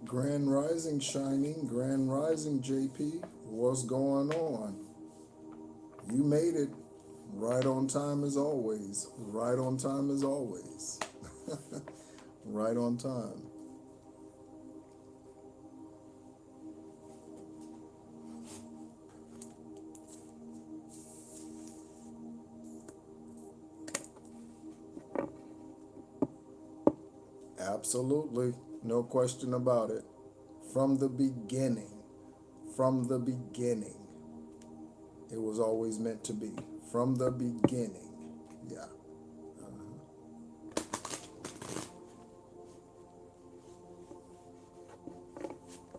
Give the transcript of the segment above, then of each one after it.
Grand Rising Shining, Grand Rising JP, what's going on? You made it right on time as always. Right on time as always. Right on time. Absolutely. No question about it. From the beginning. From the beginning. It was always meant to be. From the beginning. Yeah.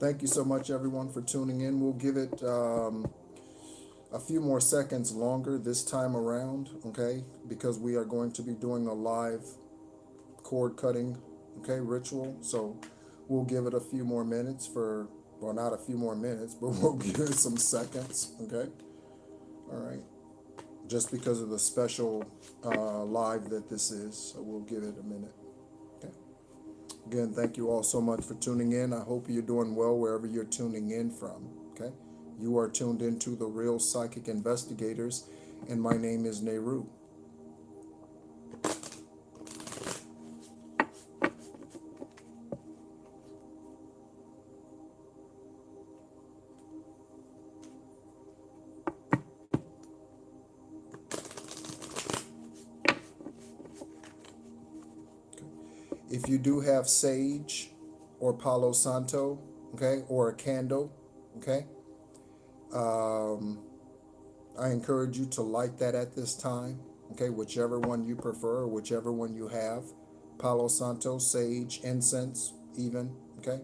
Thank you so much, everyone, for tuning in. We'll give it a few more seconds longer this time around, okay? Because we are going to be doing a live cord cutting, okay, ritual. So we'll give it a few more minutes for, well, not a few more minutes, but we'll give it some seconds, okay? All right. Just because of the special live that this is, so we'll give it a minute. Okay. Again, thank you all so much for tuning in. I hope you're doing well wherever you're tuning in from, okay? You are tuned into The Real Psychic Investigators, and my name is NEHRU. If you do have sage or Palo Santo, okay, or a candle, okay, I encourage you to light that at this time, okay, whichever one you prefer, whichever one you have, Palo Santo, sage, incense, even, okay.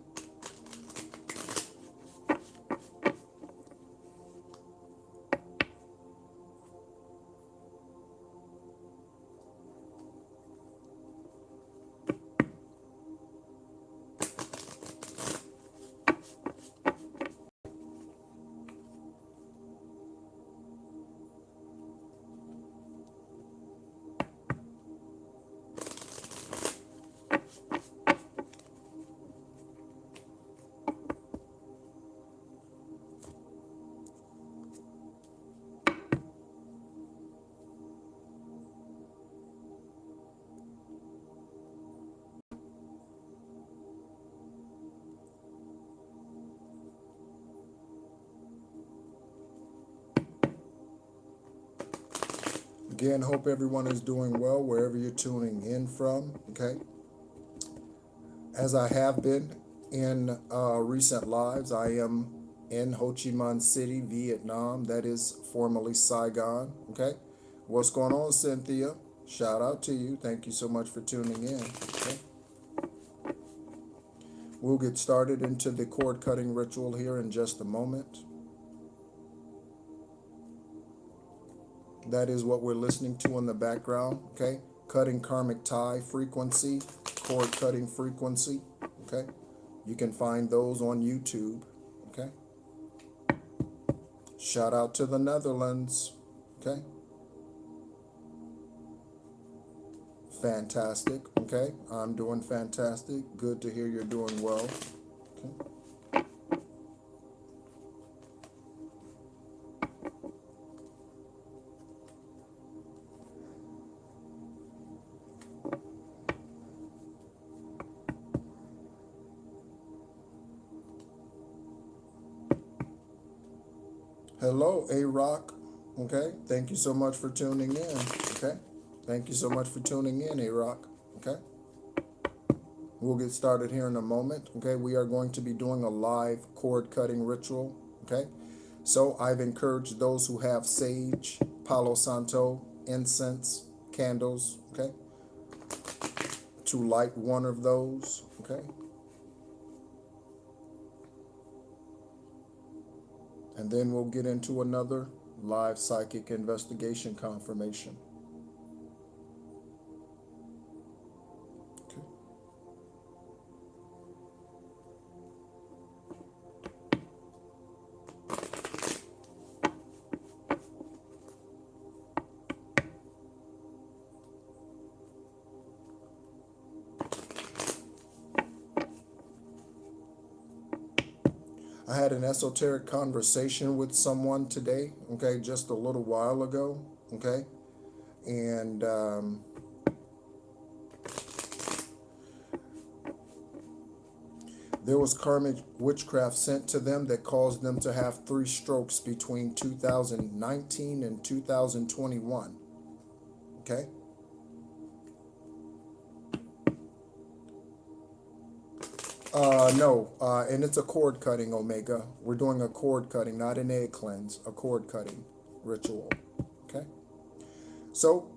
Again, hope everyone is doing well wherever you're tuning in from, okay? As I have been in recent lives, I am in Ho Chi Minh City, Vietnam. That is formerly Saigon, okay? What's going on, Cynthia? Shout out to you. Thank you so much for tuning in, okay? We'll get started into the cord cutting ritual here in just a moment. That is what we're listening to in the background, okay? Cutting karmic tie frequency, cord cutting frequency, okay? You can find those on YouTube, okay? Shout out to the Netherlands, okay? Fantastic, okay? I'm doing fantastic. Good to hear you're doing well, okay? Hello, A-Rock, okay? Thank you so much for tuning in, okay? Thank you so much for tuning in, A-Rock, okay? We'll get started here in a moment, okay? We are going to be doing a live cord cutting ritual, okay? So I've encouraged those who have sage, Palo Santo, incense, candles, okay, to light one of those, okay? And then we'll get into another live psychic investigation confirmation. Okay. I had an esoteric conversation with someone today, okay, just a little while ago, okay, and there was karmic witchcraft sent to them that caused them to have 3 strokes between 2019 and 2021, okay? No, and it's a cord cutting, Omega. We're doing a cord cutting, not an egg cleanse, a cord cutting ritual, okay? So,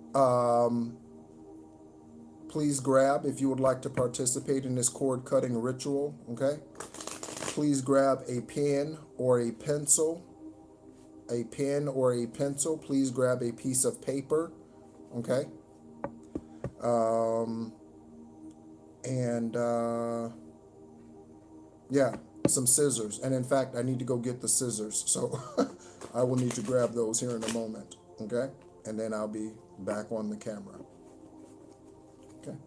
please grab, if you would like to participate in this cord cutting ritual, okay? Please grab a pen or a pencil. A pen or a pencil. Please grab a piece of paper, okay? Yeah, some scissors. And in fact, I need to go get the scissors. So I will need to grab those here in a moment, okay? And then I'll be back on the camera, okay?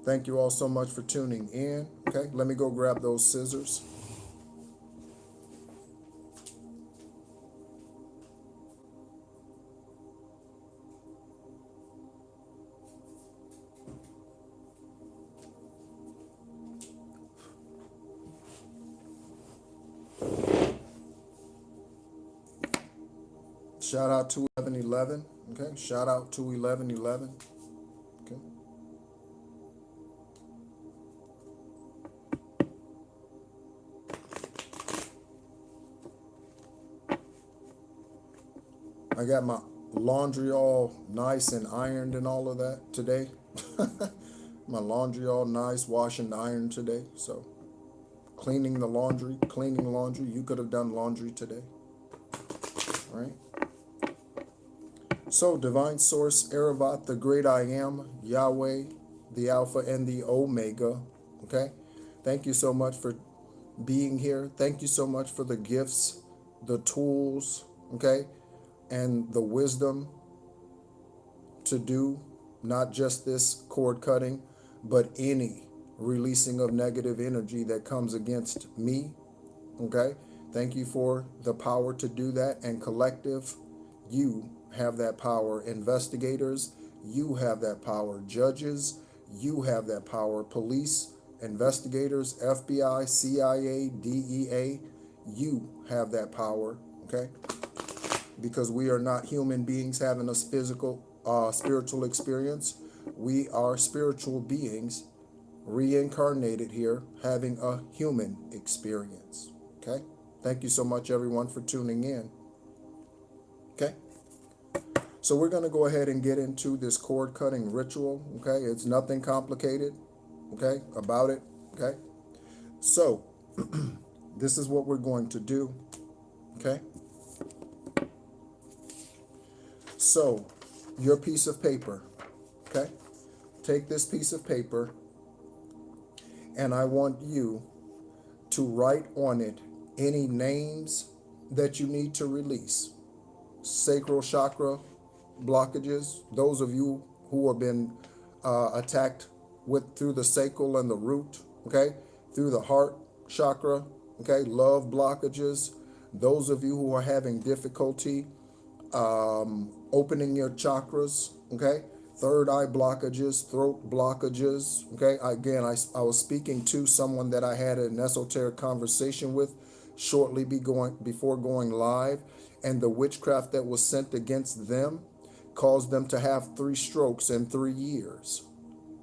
Thank you all so much for tuning in, okay? Let me go grab those scissors. Shout out to 1111, okay? Shout out to 1111, okay? I got my laundry all nice and ironed and all of that today. My laundry all nice, washed and ironed today. So cleaning laundry. You could have done laundry today, all right? So, Divine Source, Erevat, the Great I Am, Yahweh, the Alpha and the Omega, okay? Thank you so much for being here. Thank you so much for the gifts, the tools, okay? And the wisdom to do not just this cord cutting, but any releasing of negative energy that comes against me, okay? Thank you for the power to do that. And collective, you have that power. Investigators, you have that power. Judges, you have that power. Police, investigators, FBI, CIA, DEA, you have that power, okay? Because we are not human beings having a spiritual experience. We are spiritual beings reincarnated here having a human experience, okay? Thank you so much, everyone, for tuning in, okay? So we're going to go ahead and get into this cord cutting ritual, okay? It's nothing complicated, okay, about it, okay? So this is what we're going to do, okay? So your piece of paper, okay? Take this piece of paper and I want you to write on it any names that you need to release. Sacral chakra blockages, those of you who have been attacked through the sacral and the root, okay, through the heart chakra, okay, love blockages, those of you who are having difficulty opening your chakras, okay, third eye blockages, throat blockages, okay. Again, I was speaking to someone that I had an esoteric conversation with shortly before going live, and the witchcraft that was sent against them caused them to have 3 strokes in 3 years.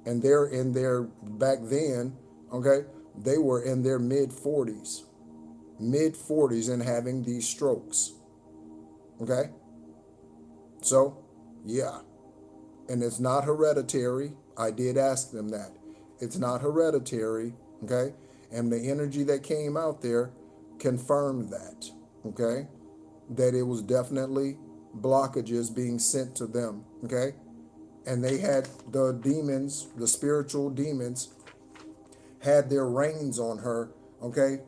And they're in their, back then, okay, they were in their mid-40s and having these strokes, okay? So, yeah. And it's not hereditary. I did ask them that. It's not hereditary, okay? And the energy that came out there confirmed that, okay? That it was definitely blockages being sent to them, okay? And they had the demons, the spiritual demons, had their reins on her, okay?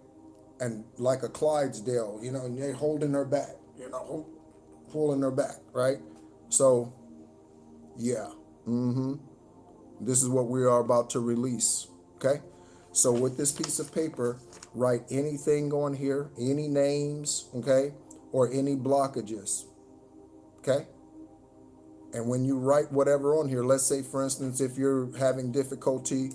And like a Clydesdale, you know, and they're holding her back, you know, pulling her back, right? So, yeah, This is what we are about to release, okay? So with this piece of paper, write anything on here, any names, okay, or any blockages, okay? And when you write whatever on here, let's say, for instance, if you're having difficulty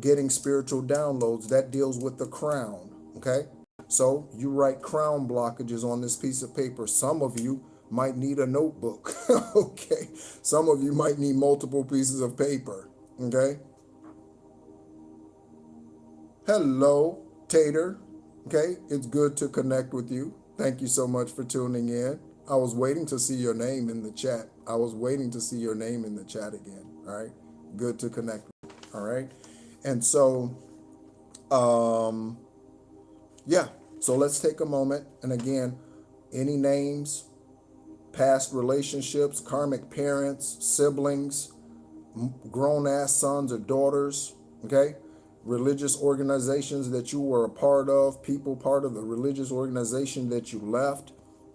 getting spiritual downloads, that deals with the crown, okay? So you write crown blockages on this piece of paper. Some of you might need a notebook, okay? Some of you might need multiple pieces of paper, okay? Hello, Tater, okay? It's good to connect with you. Thank you so much for tuning in. I was waiting to see your name in the chat. I was waiting to see your name in the chat again, all right? Good to connect, all right? And so, yeah, so let's take a moment. And again, any names, past relationships, karmic parents, siblings, grown-ass sons or daughters, okay? Religious organizations that you were a part of, people part of the religious organization that you left,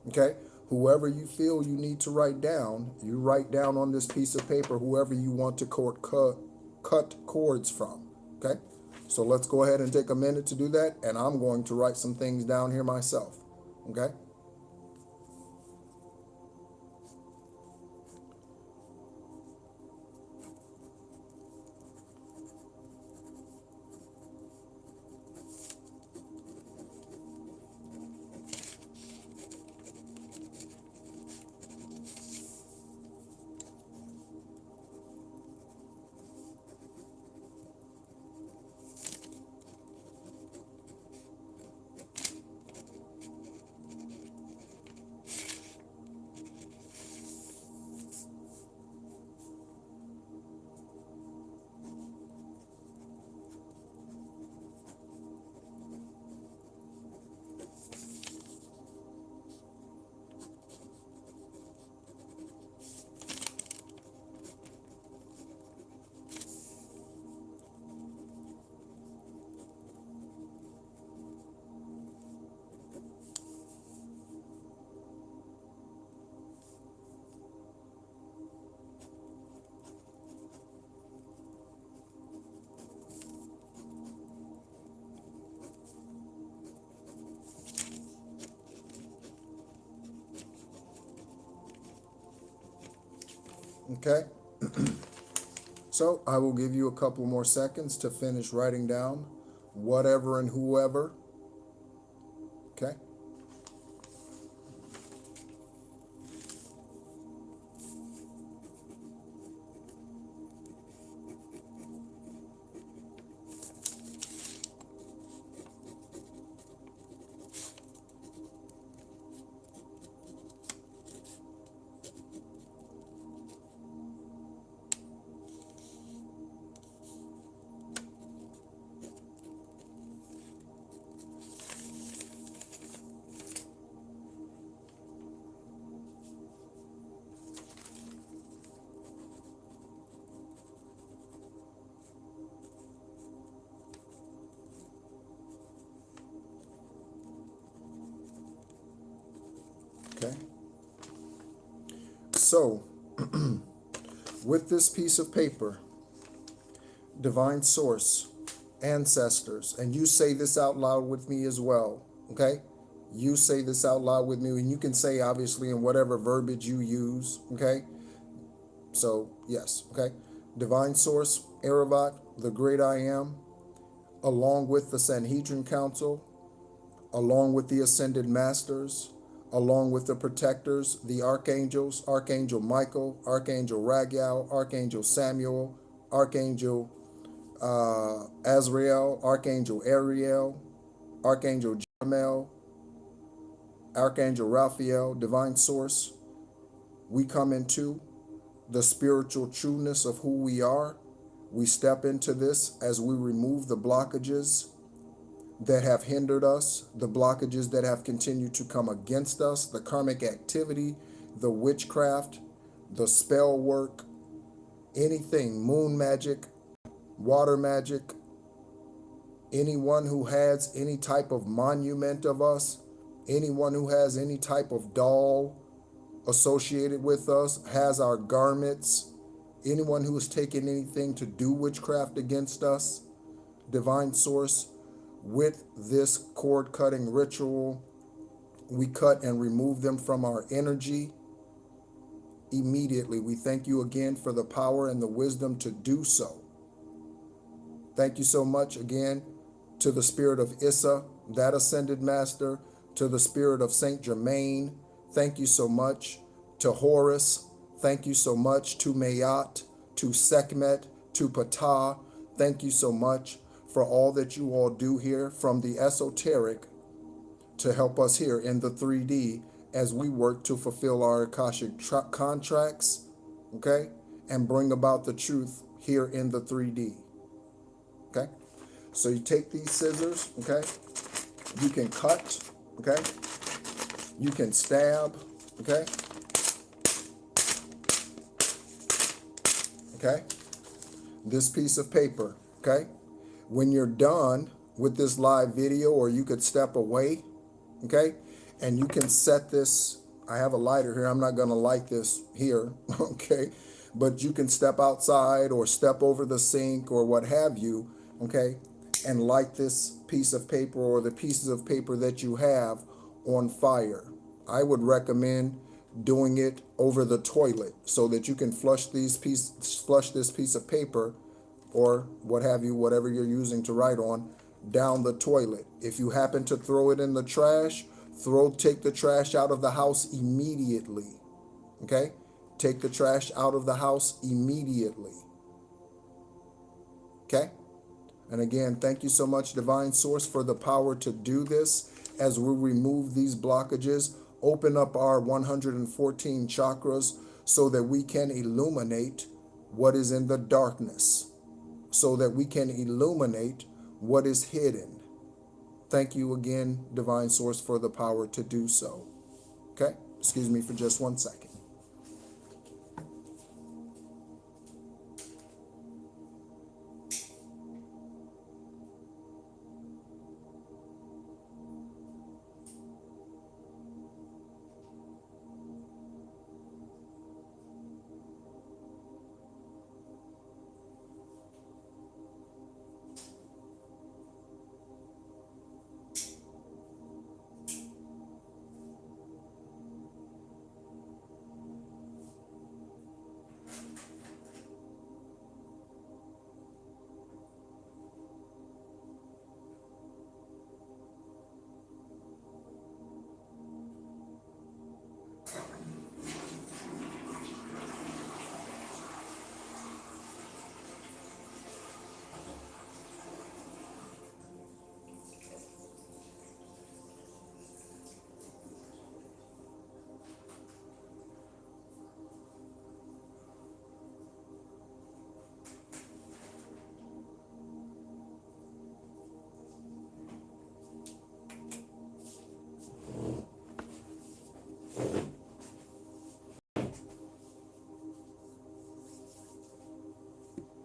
okay? Whoever you feel you need to write down, you write down on this piece of paper whoever you want to cut cords from, okay? So let's go ahead and take a minute to do that, and I'm going to write some things down here myself, okay? Okay, so I will give you a couple more seconds to finish writing down whatever and whoever, okay? Okay. So, with this piece of paper, divine source, ancestors, and you say this out loud with me as well, okay? You say this out loud with me, and you can say obviously in whatever verbiage you use, okay? So, yes, okay? Divine source, Erevat, the great I am, along with the Sanhedrin Council, along with the ascended masters, along with the protectors, the archangels, Archangel Michael, Archangel Ragiel, Archangel Samuel, Archangel Azrael, Archangel Ariel, Archangel Jeremiel, Archangel Raphael, divine source. We come into the spiritual trueness of who we are. We step into this as we remove the blockages that have hindered us, the blockages that have continued to come against us, the karmic activity, the witchcraft, the spell work, anything, moon magic, water magic, anyone who has any type of monument of us, anyone who has any type of doll associated with us, has our garments, Anyone who has taken anything to do witchcraft against us, divine source, with this cord cutting ritual, we cut and remove them from our energy immediately. We thank you again for the power and the wisdom to do so. Thank you so much again to the spirit of Issa, that ascended master, to the spirit of Saint Germain. Thank you so much to Horus. Thank you so much to Mayat, to Sekhmet, to Ptah. Thank you so much for all that you all do here from the esoteric to help us here in the 3D as we work to fulfill our Akashic contracts, okay, and bring about the truth here in the 3D, okay? So you take these scissors, okay? You can cut, okay? You can stab, okay? Okay? This piece of paper, okay? When you're done with this live video, or you could step away, okay? And you can set this, I have a lighter here, I'm not gonna light this here, okay? But you can step outside or step over the sink or what have you, okay? And light this piece of paper or the pieces of paper that you have on fire. I would recommend doing it over the toilet so that you can flush this piece of paper or what have you, whatever you're using to write on, down the toilet. If you happen to throw it in the trash, take the trash out of the house immediately, okay? Take the trash out of the house immediately, okay? And again, thank you so much, Divine Source, for the power to do this as we remove these blockages, open up our 114 chakras so that we can illuminate what is in the darkness, so that we can illuminate what is hidden. Thank you again, Divine Source, for the power to do so. Okay? Excuse me for just 1 second.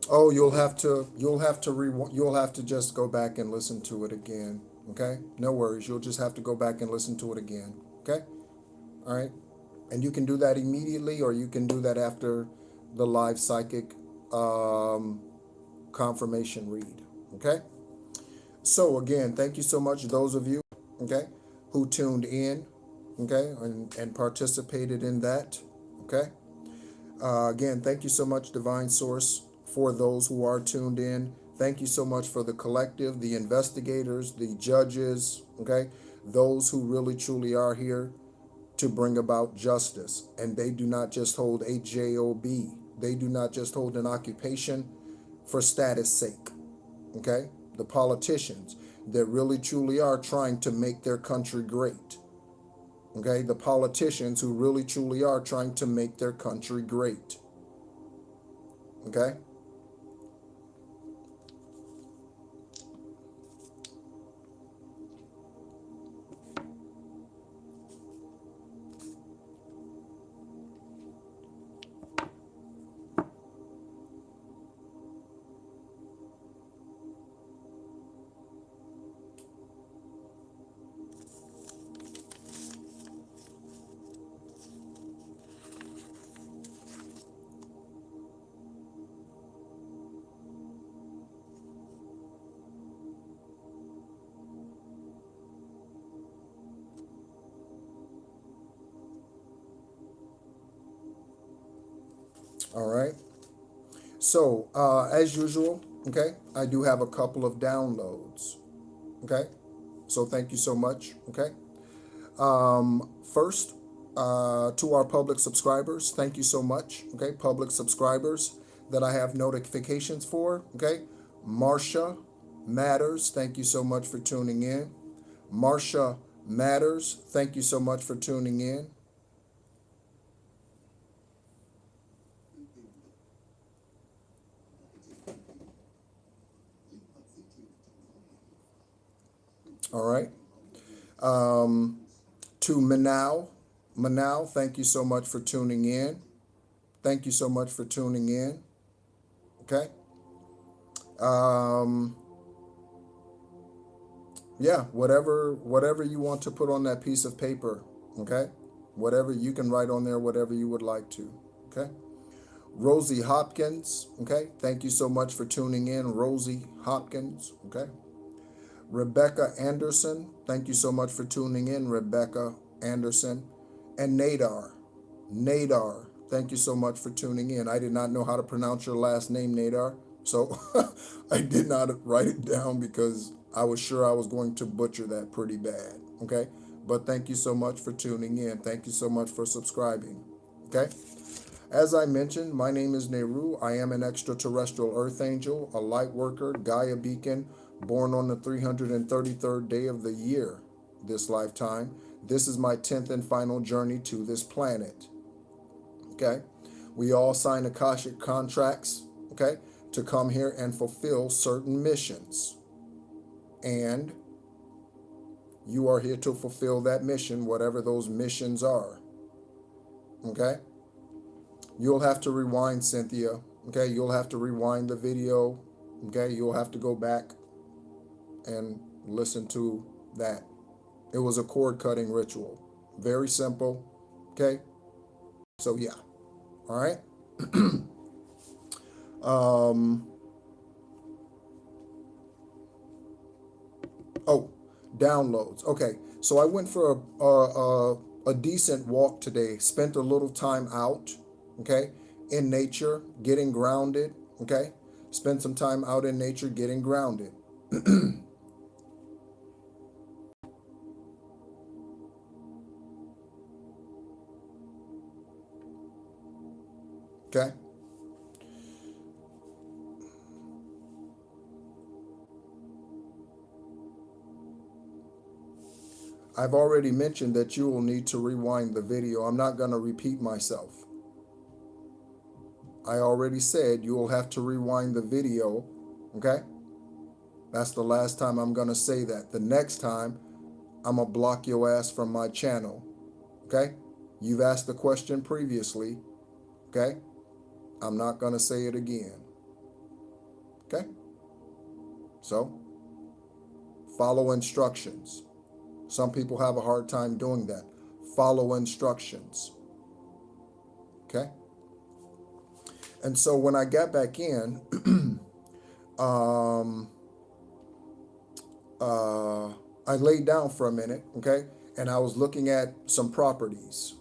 Oh, you'll have to just go back and listen to it again. Okay? No worries. You'll just have to go back and listen to it again. Okay? All right? And you can do that immediately, or you can do that after the live psychic confirmation read. Okay? So again, thank you so much, those of you, okay, who tuned in, okay, and participated in that. Okay? Again, thank you so much, Divine Source, for those who are tuned in. Thank you so much for the collective, the investigators, the judges, okay, those who really truly are here to bring about justice. And they do not just hold a job. They do not just hold an occupation for status sake, okay? The politicians that really truly are trying to make their country great. Okay, the politicians who really truly are trying to make their country great. Okay? All right. So, as usual, okay, I do have a couple of downloads. Okay. So thank you so much. Okay. First, to our public subscribers, thank you so much. Okay. Public subscribers that I have notifications for. Okay. Marcia Matters, thank you so much for tuning in. Marcia Matters, thank you so much for tuning in. All right. To Manal, thank you so much for tuning in. Thank you so much for tuning in. Okay. Yeah, whatever you want to put on that piece of paper. Okay. Whatever you can write on there, whatever you would like to. Okay. Rosie Hopkins. Okay. Thank you so much for tuning in, Rosie Hopkins. Okay. Rebecca Anderson, thank you so much for tuning in, Rebecca Anderson. And Nadar, thank you so much for tuning in. I did not know how to pronounce your last name, Nadar, so I did not write it down because I was sure I was going to butcher that pretty bad, okay? But thank you so much for tuning in. Thank you so much for subscribing, okay? As I mentioned, my name is NEHRU. I am an extraterrestrial earth angel, a light worker, Gaia beacon, born on the 333rd day of the year, this lifetime. This is my 10th and final journey to this planet. Okay? We all sign Akashic contracts, okay, to come here and fulfill certain missions. And you are here to fulfill that mission, whatever those missions are. Okay? You'll have to rewind, Cynthia. Okay? You'll have to rewind the video. Okay? You'll have to go back and listen to that. It was a cord cutting ritual. Very simple. Okay? So, yeah. All right? Oh, downloads. Okay. So I went for a decent walk today. Spent a little time out, okay, in nature, getting grounded, okay? Spent some time out in nature, getting grounded. Okay? I've already mentioned that you will need to rewind the video. I'm not going to repeat myself. I already said you will have to rewind the video, okay? That's the last time I'm going to say that. The next time, I'm going to block your ass from my channel, okay? You've asked the question previously, okay? I'm not going to say it again, okay? So, follow instructions. Some people have a hard time doing that. Follow instructions, okay? And so when I got back in, I laid down for a minute, okay? And I was looking at some properties.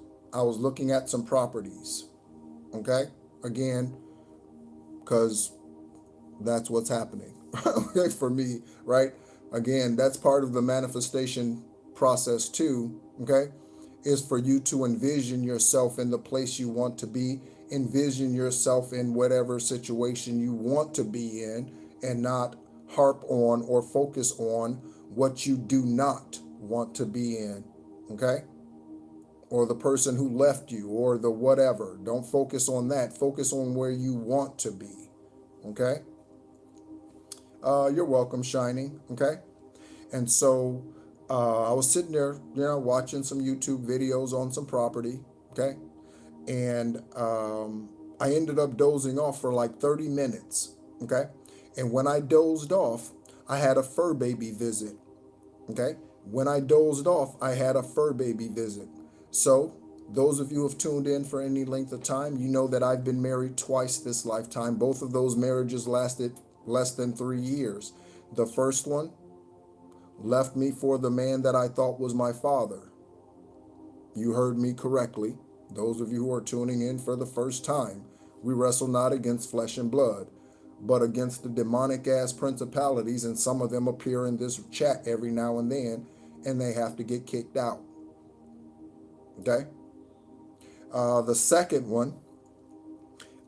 Okay? Again, because that's what's happening, okay, for me, right? Again, that's part of the manifestation process too, okay? Is for you to envision yourself in the place you want to be, envision yourself in whatever situation you want to be in, and not harp on or focus on what you do not want to be in, okay? Or the person who left you, or the whatever. Don't focus on that. Focus on where you want to be, okay? You're welcome, Shining, okay? And so I was sitting there, watching some YouTube videos on some property, okay? And I ended up dozing off for like 30 minutes, okay? And when I dozed off, I had a fur baby visit, okay? When I dozed off, I had a fur baby visit. So those of you who have tuned in for any length of time, you know that I've been married twice this lifetime. Both of those marriages lasted less than 3 years. The first one left me for the man that I thought was my father. You heard me correctly. Those of you who are tuning in for the first time, We wrestle not against flesh and blood, but against the demonic ass principalities, and some of them appear in this chat every now and then, and they have to get kicked out. Okay? The second one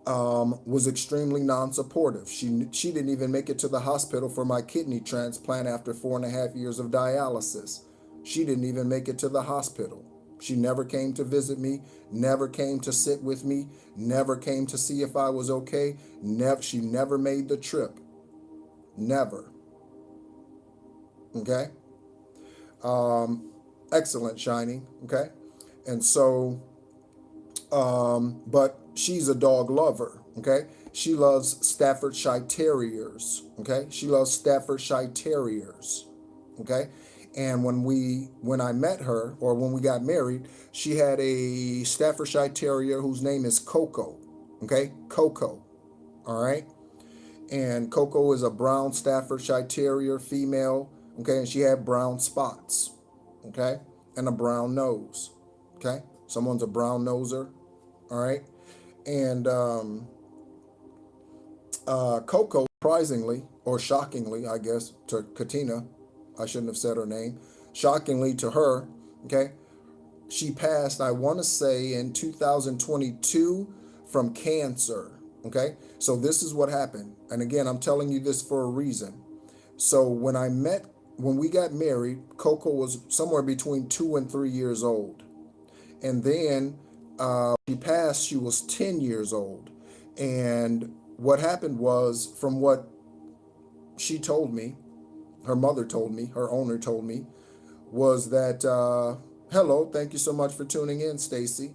was extremely non-supportive. She didn't even make it to the hospital for my kidney transplant after 4.5 years of dialysis. She didn't even make it to the hospital. She never came to visit me, never came to sit with me, never came to see if I was okay. She never made the trip. Never. Okay? Excellent, Shining. Okay? And so, but she's a dog lover. Okay? She loves Staffordshire Terriers. Okay? She loves Staffordshire Terriers. Okay? And when I met her, or when we got married, she had a Staffordshire Terrier whose name is Coco. Okay? Coco. All right? And Coco is a brown Staffordshire Terrier female. Okay? And she had brown spots. Okay? And a brown nose. Okay? Someone's a brown noser. All right? And Coco, surprisingly, or shockingly, I guess, to Katina, I shouldn't have said her name. Shockingly to her, okay, she passed, I want to say, in 2022 from cancer, okay? So this is what happened. And again, I'm telling you this for a reason. So when we got married, Coco was somewhere between 2 and 3 years old. And then she passed, she was 10 years old. And what happened was, from what she told me, her mother told me, her owner told me, was that, hello, thank you so much for tuning in, Stacy,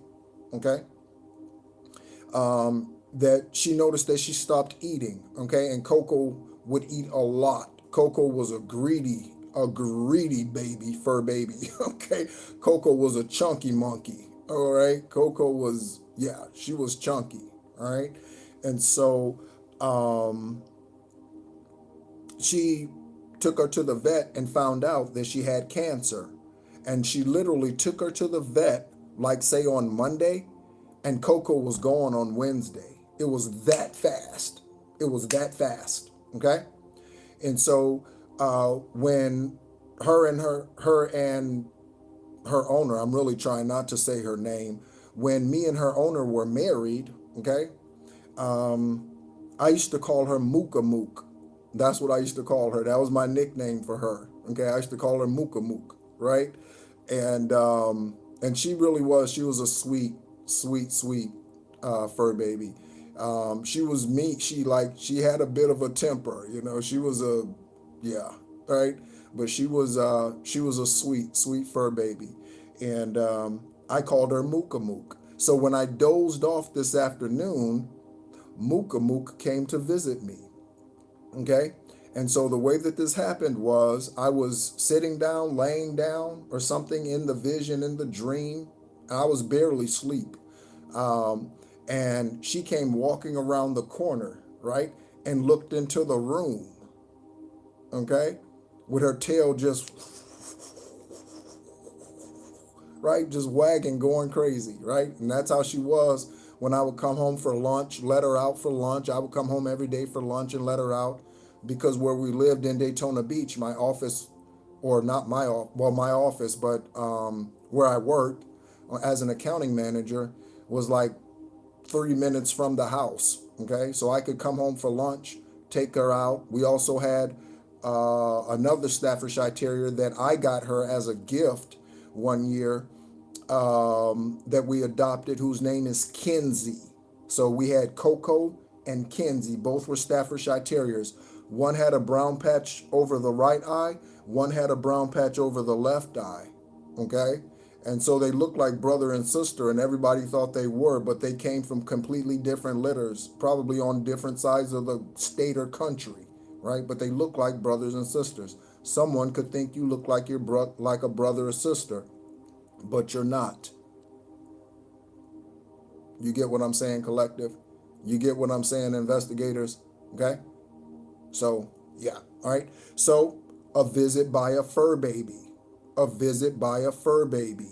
okay? That she noticed that she stopped eating, okay? And Coco would eat a lot. Coco was a greedy baby, fur baby, okay? Coco was a chunky monkey, all right? Coco was, yeah, she was chunky, all right? And so she took her to the vet and found out that she had cancer. And she literally took her to the vet, like say on Monday, and Coco was gone on Wednesday. It was that fast. It was that fast, okay? And so when her and her owner, I'm really trying not to say her name, when me and her owner were married, okay, I used to call her Mooka Mook. That's what I used to call her. That was my nickname for her. Okay, I used to call her Mooka Mook, right? And she really was. She was a sweet fur baby. She was meek. She had a bit of a temper. You know, she was right. But she was a sweet fur baby, and I called her Mooka Mook. So when I dozed off this afternoon, Mooka Mook came to visit me. Okay, and so the way that this happened was, I was sitting down, laying down, or something in the vision, in the dream. And I was barely asleep, and she came walking around the corner, right, and looked into the room. Okay, with her tail just right, just wagging, going crazy, right, and that's how she was. When I would come home for lunch, let her out for lunch. I would come home every day for lunch and let her out, because where we lived in Daytona Beach, my office, or not my office, well, my office, but where I worked as an accounting manager was like 3 minutes from the house, okay? So I could come home for lunch, take her out. We also had another Staffordshire Terrier that I got her as a gift one year, that we adopted, whose name is Kinsey. So we had Coco and Kinsey, both were Staffordshire Terriers. One had a brown patch over the right eye, one had a brown patch over the left eye, okay? And so they looked like brother and sister, and everybody thought they were, but they came from completely different litters, probably on different sides of the state or country, right? But they look like brothers and sisters. Someone could think you look like like a brother or sister, but you're not. You get what I'm saying, collective? You get what I'm saying, investigators? Okay? So, yeah, all right? So, a visit by a fur baby. A visit by a fur baby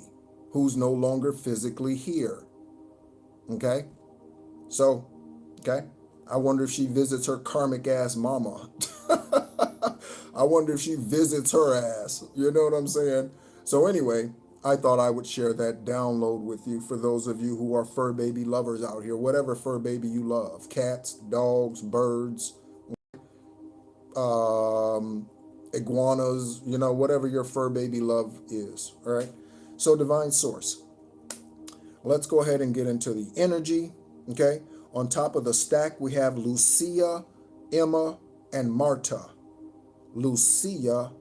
who's no longer physically here. Okay? So, Okay? I wonder if she visits her karmic ass mama. I wonder if she visits her ass. You know what I'm saying? So anyway, I thought I would share that download with you for those of you who are fur baby lovers out here. Whatever fur baby you love. Cats, dogs, birds, iguanas, whatever your fur baby love is. All right? So divine source. Let's go ahead and get into the energy. Okay? On top of the stack, we have Lucia, Emma, and Marta. Lucia,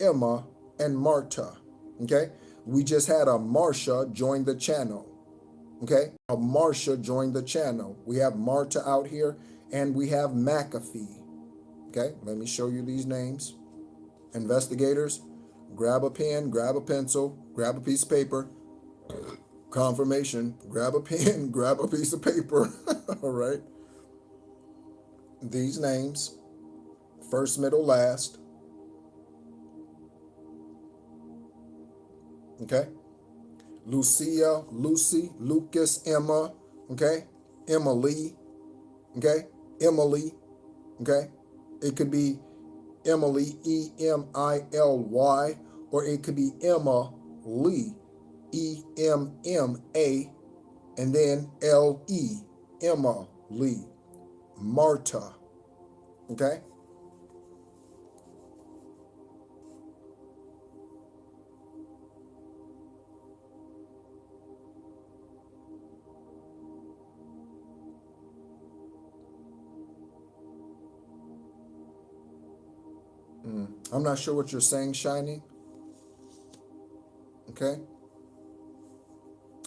Emma, and Marta. Okay? We just had a Marsha join the channel. Okay? A Marsha joined the channel. We have Marta out here, and we have McAfee. Okay? Let me show you these names. Investigators, grab a pen, grab a pencil, grab a piece of paper. Confirmation, grab a pen, grab a piece of paper. All right? These names, first, middle, last. Okay? Lucia, Lucy, Lucas, Emma, okay? Emily, okay? Emily, okay? It could be Emily, E-M-I-L-Y, or it could be Emma Lee, E-M-M-A, and then L-E, Emma Lee, Marta, okay? I'm not sure what you're saying, Shiny. Okay.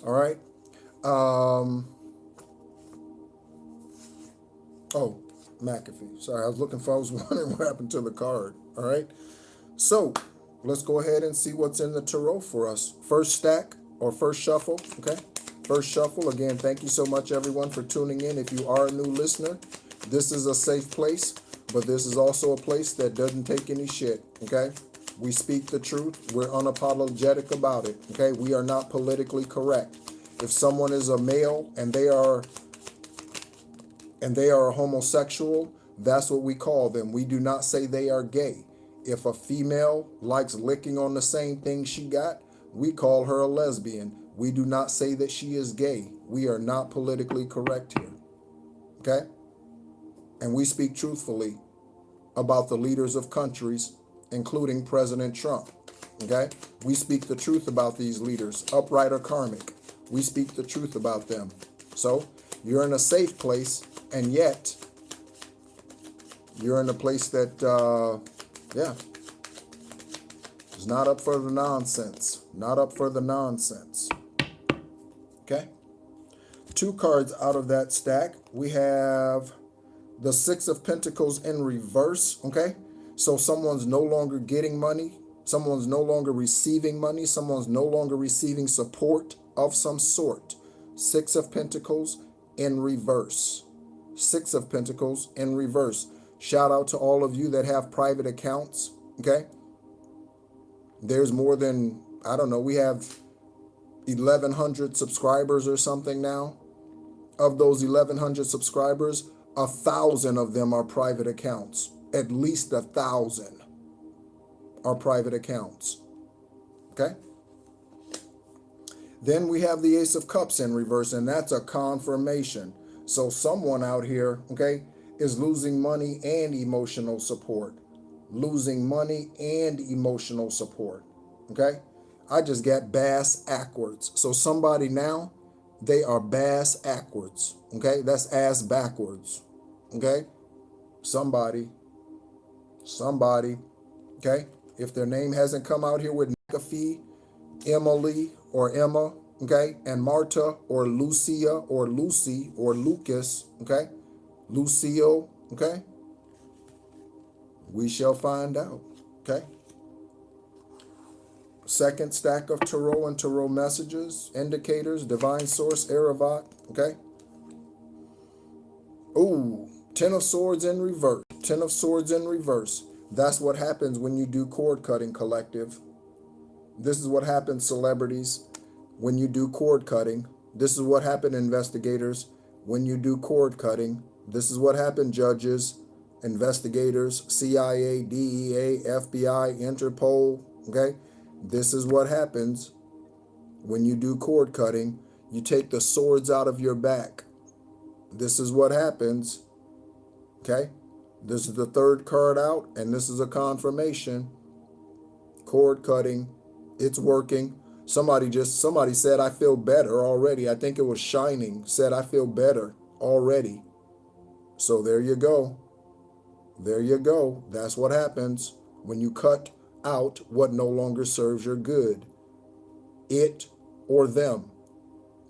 All right. Oh, McAfee. Sorry, I was wondering what happened to the card. All right. So let's go ahead and see what's in the tarot for us. First stack or first shuffle. Okay. First shuffle. Again, thank you so much, everyone, for tuning in. If you are a new listener, this is a safe place, but this is also a place that doesn't take any shit. Okay. We speak the truth. We're unapologetic about it. Okay. We are not politically correct. If someone is a male and they are a homosexual, that's what we call them. We do not say they are gay. If a female likes licking on the same thing she got, we call her a lesbian. We do not say that she is gay. We are not politically correct here. Okay? And we speak truthfully about the leaders of countries, including President Trump. Okay? We speak the truth about these leaders, upright or karmic. We speak the truth about them. So you're in a safe place, and yet you're in a place that, is not up for the nonsense. Not up for the nonsense. Okay? 2 cards out of that stack. We have the 6 of Pentacles in reverse. Okay? So someone's no longer getting money. Someone's no longer receiving money. Someone's no longer receiving support of some sort. 6 of Pentacles in reverse. 6 of Pentacles in reverse. Shout out to all of you that have private accounts. Okay? There's more than, I don't know, we have 1,100 subscribers or something now. Of those 1,100 subscribers, 1,000 of them are private accounts. At least 1,000 are private accounts. Okay? Then we have the Ace of Cups in reverse, and that's a confirmation. So someone out here, okay, is losing money and emotional support. Losing money and emotional support. Okay? I just got bass backwards. So somebody now, they are bass backwards. Okay? That's ass backwards. Okay? Somebody. Okay? If their name hasn't come out here with McAfee, Emily or Emma, okay, and Marta or Lucia or Lucy or Lucas, okay, Lucio, okay, we shall find out, okay. Second stack of tarot and tarot messages, indicators, divine source, Aravat, okay. Ooh, 10 of Swords in reverse, 10 of Swords in reverse. That's what happens when you do cord cutting, collective. This is what happens, celebrities, when you do cord cutting. This is what happened, investigators, when you do cord cutting. This is what happened, judges, investigators, CIA, DEA, FBI, Interpol, okay? This is what happens when you do cord cutting. You take the swords out of your back. This is what happens, okay? This is the third card out, and this is a confirmation. Cord cutting, it's working. Somebody said, I feel better already. I think it was Shining, said, I feel better already. So there you go. There you go. That's what happens when you cut out what no longer serves your good. It or them,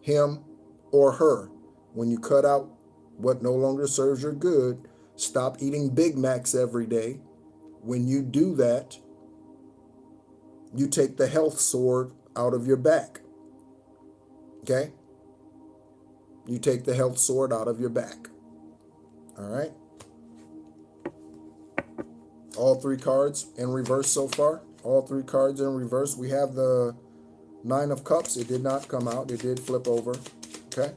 him or her. When you cut out what no longer serves your good, stop eating Big Macs every day. When you do that, you take the health sword out of your back. Okay? You take the health sword out of your back. All right? All three cards in reverse so far. All three cards in reverse. We have the Nine of Cups. It did not come out. It did flip over. Okay?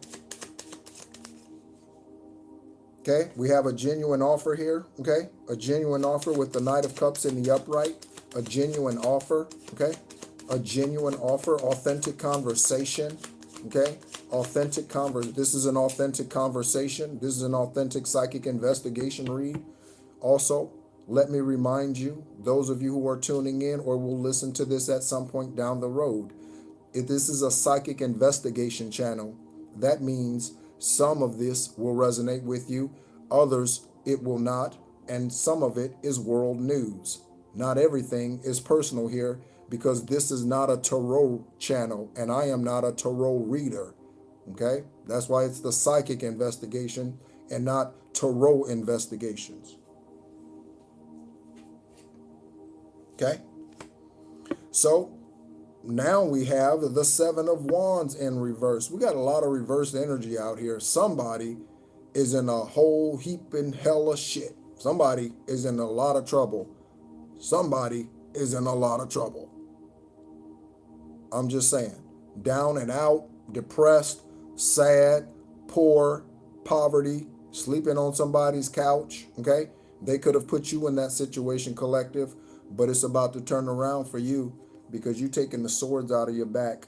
Okay, we have a genuine offer here. Okay? A genuine offer with the Knight of Cups in the upright. A genuine offer. Okay? A genuine offer. Authentic conversation. Okay? Authentic This is an authentic conversation. This is an authentic psychic investigation read. Also, let me remind you, those of you who are tuning in or will listen to this at some point down the road, if this is a psychic investigation channel, that means some of this will resonate with you, others it will not, and some of it is world news. Not everything is personal here because this is not a tarot channel and I am not a tarot reader. Okay? That's why it's the psychic investigation and not tarot investigations. Okay? So now we have the Seven of Wands in reverse. We got a lot of reversed energy out here. Somebody is in a whole heaping hell of shit. Somebody is in a lot of trouble. Somebody is in a lot of trouble. I'm just saying. Down and out, depressed, sad, poor, poverty, sleeping on somebody's couch, okay? They could have put you in that situation, collective, but it's about to turn around for you because you're taking the swords out of your back,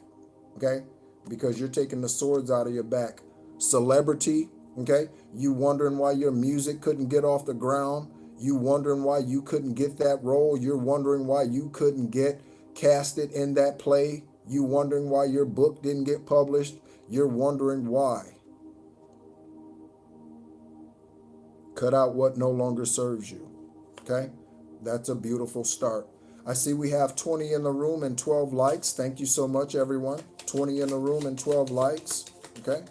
okay? Because you're taking the swords out of your back. Celebrity, okay? You wondering why your music couldn't get off the ground. You wondering why you couldn't get that role. You're wondering why you couldn't get casted in that play. You wondering why your book didn't get published. You're wondering why. Cut out what no longer serves you, okay? That's a beautiful start. I see we have 20 in the room and 12 likes. Thank you so much, everyone. 20 in the room and 12 likes, okay?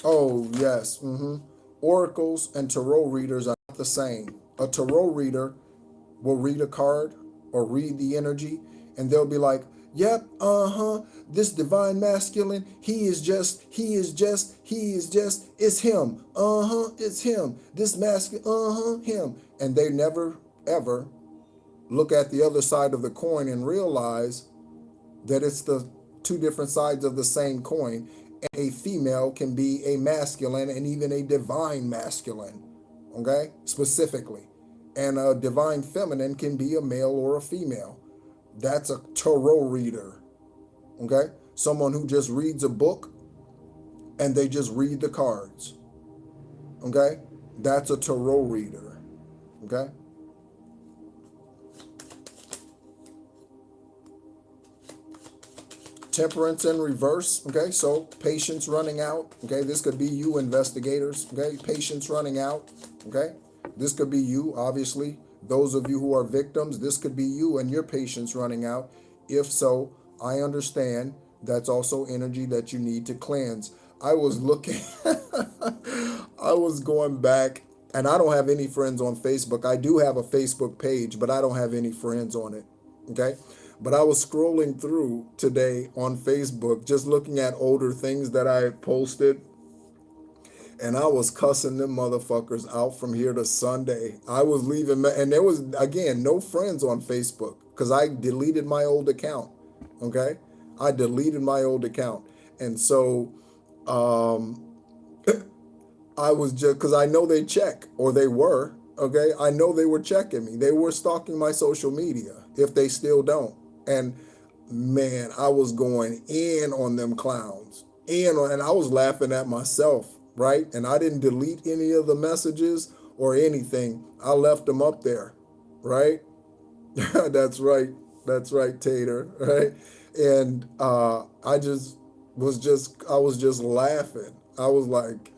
Oh, yes. Oracles and tarot readers are not the same. A tarot reader will read a card or read the energy, and they'll be like, yep, this divine masculine, it's him. It's him. This masculine, him. And they never, ever look at the other side of the coin and realize that it's the two different sides of the same coin. A female can be a masculine and even a divine masculine, okay, specifically. And a divine feminine can be a male or a female. That's a tarot reader, okay? Someone who just reads a book and they just read the cards, okay? That's a tarot reader, okay? Temperance in reverse, okay? So patience running out, okay? This could be you, investigators, okay? Patience running out, okay? This could be you, obviously. Those of you who are victims, this could be you and your patience running out. If so, I understand that's also energy that you need to cleanse. I was looking, I was going back, and I don't have any friends on Facebook. I do have a Facebook page, but I don't have any friends on it, okay? But I was scrolling through today on Facebook, just looking at older things that I posted, and I was cussing them motherfuckers out from here to Sunday. I was leaving, and there was, again, no friends on Facebook because I deleted my old account, okay? I deleted my old account. And so um, I was just, because I know they check, or they were, okay? I know they were checking me. They were stalking my social media, if they still don't. And man, I was going in on them clowns, and I was laughing at myself, right? And I didn't delete any of the messages or anything. I left them up there, right? That's right. That's right, Tater, right? And I was just laughing. I was like,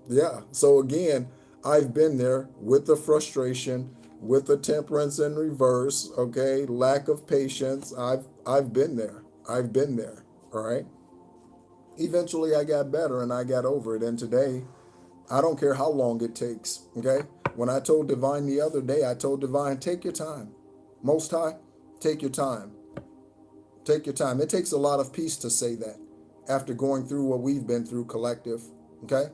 yeah. So again, I've been there with the frustration, with the temperance in reverse, okay? Lack of patience. I've been there. I've been there. All right. Eventually I got better and I got over it. And today, I don't care how long it takes. Okay. When I told Divine the other day, I told Divine, take your time. Most High, take your time. Take your time. It takes a lot of peace to say that after going through what we've been through, collective. Okay.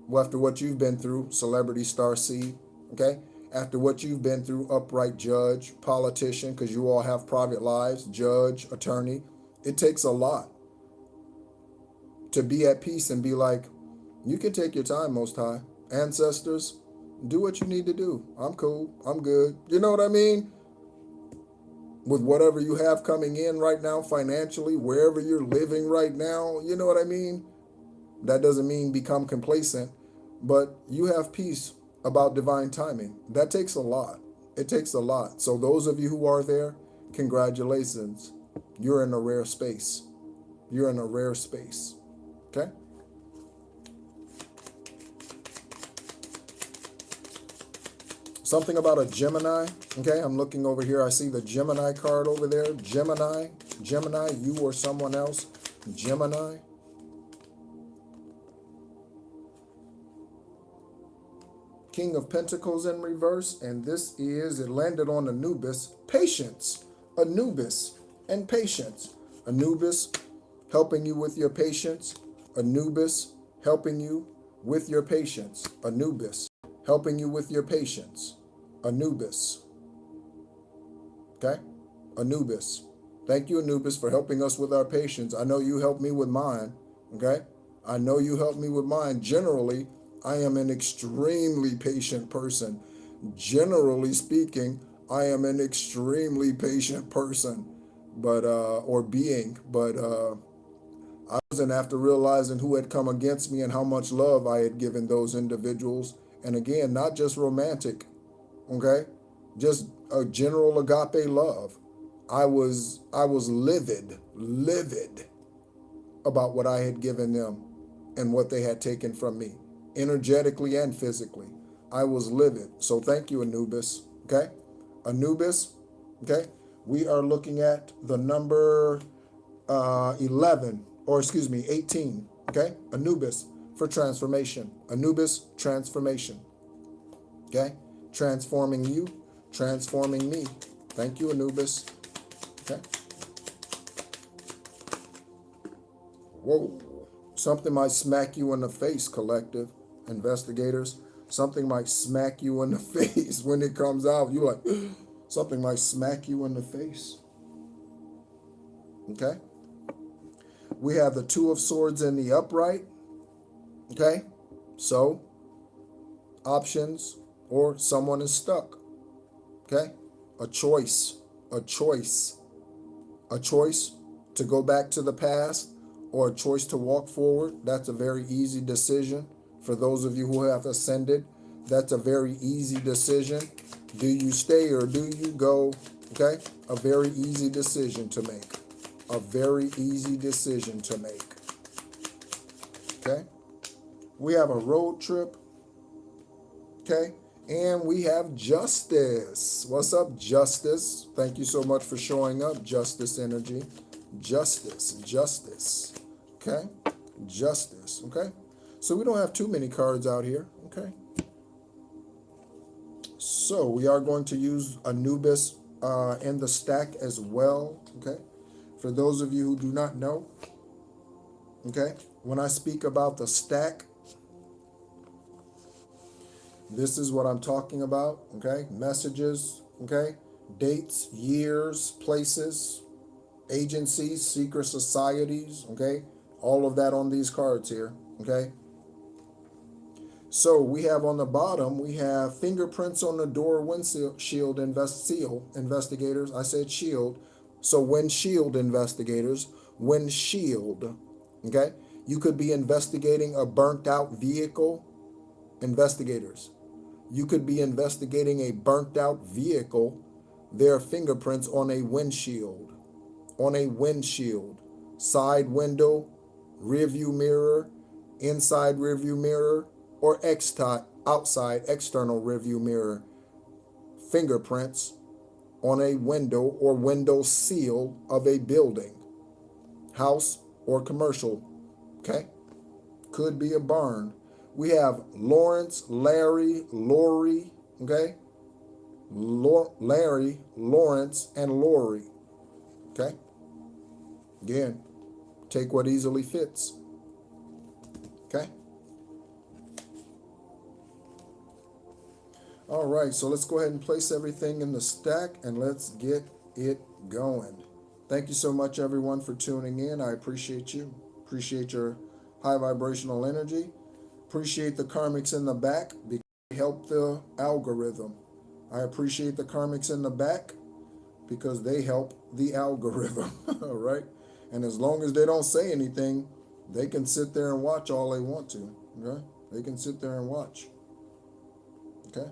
Well, after what you've been through, celebrity star seed, okay? After what you've been through, upright judge, politician, because you all have private lives, judge, attorney. It takes a lot to be at peace and be like, you can take your time, Most High. Ancestors, do what you need to do. I'm cool. I'm good. You know what I mean? With whatever you have coming in right now financially, wherever you're living right now, you know what I mean? That doesn't mean become complacent, but you have peace about divine timing. That takes a lot. It takes a lot. So those of you who are there, congratulations. You're in a rare space. You're in a rare space. Okay? Something about a Gemini. Okay, I'm looking over here. I see the Gemini card over there. Gemini, you or someone else. Gemini. King of Pentacles in reverse, and this is, it landed on Anubis, patience. Anubis and patience. Anubis helping you with your patience. Anubis helping you with your patience. Anubis helping you with your patience. Anubis. Okay? Anubis. Thank you, Anubis, for helping us with our patience. I know you helped me with mine. Okay? I know you helped me with mine. Generally, I am an extremely patient person. Generally speaking, I am an extremely patient person, or being, but I wasn't, after realizing who had come against me and how much love I had given those individuals. And again, not just romantic, okay? Just a general agape love. I was livid about what I had given them and what they had taken from me, energetically and physically. I was livid. So thank you, Anubis. Okay? Anubis, okay? We are looking at the number 11, or excuse me, 18. Okay? Anubis for transformation. Anubis, transformation. Okay? Transforming you, transforming me. Thank you, Anubis. Okay? Whoa. Something might smack you in the face, collective investigators. Something might smack you in the face when it comes out. You're like, something might smack you in the face. Okay? We have the Two of Swords in the upright. Okay? So, options, or someone is stuck. Okay? A choice. A choice. A choice to go back to the past, or a choice to walk forward. That's a very easy decision. For those of you who have ascended, that's a very easy decision. Do you stay or do you go? Okay? A very easy decision to make. A very easy decision to make. Okay? We have a road trip. Okay? And we have Justice. What's up, Justice? Thank you so much for showing up, Justice energy. Justice, Justice. Okay? Justice. Okay? So we don't have too many cards out here. Okay? So we are going to use Anubis in the stack as well. Okay? For those of you who do not know, okay, when I speak about the stack, this is what I'm talking about, okay? Messages, okay? Dates, years, places, agencies, secret societies, okay? All of that on these cards here, okay? So we have on the bottom, we have fingerprints on the door windshield seal investigators. I said shield. So windshield investigators, windshield, okay? You could be investigating a burnt out vehicle, investigators. You could be investigating a burnt out vehicle. There are fingerprints on a windshield, side window, rear view mirror, inside rear view mirror, or outside external rear view mirror. Fingerprints on a window or window seal of a building, house or commercial, okay? Could be a barn. We have Lawrence, Larry, Lori, okay? Larry, Lawrence, and Lori, okay? Again, take what easily fits, okay? All right, so let's go ahead and place everything in the stack and let's get it going. Thank you so much, everyone, for tuning in. I appreciate you. Appreciate your high vibrational energy. Appreciate the karmics in the back because they help the algorithm. I appreciate the karmics in the back because they help the algorithm, all right? And as long as they don't say anything, they can sit there and watch all they want to, okay? They can sit there and watch, okay?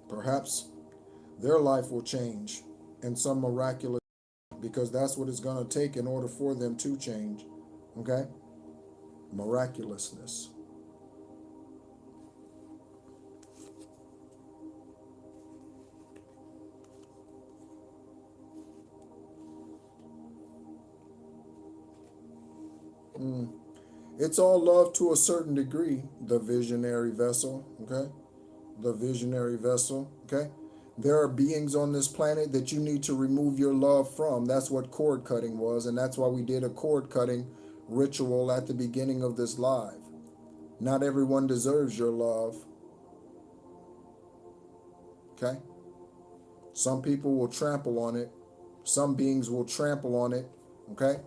Perhaps their life will change in some miraculous way, because that's what it's going to take in order for them to change, okay? Miraculousness. It's all love to a certain degree, the visionary vessel, okay? The visionary vessel, okay? There are beings on this planet that you need to remove your love from. That's what cord cutting was, and that's why we did a cord cutting ritual at the beginning of this live. Not everyone deserves your love, okay? Some people will trample on it. Some beings will trample on it, okay?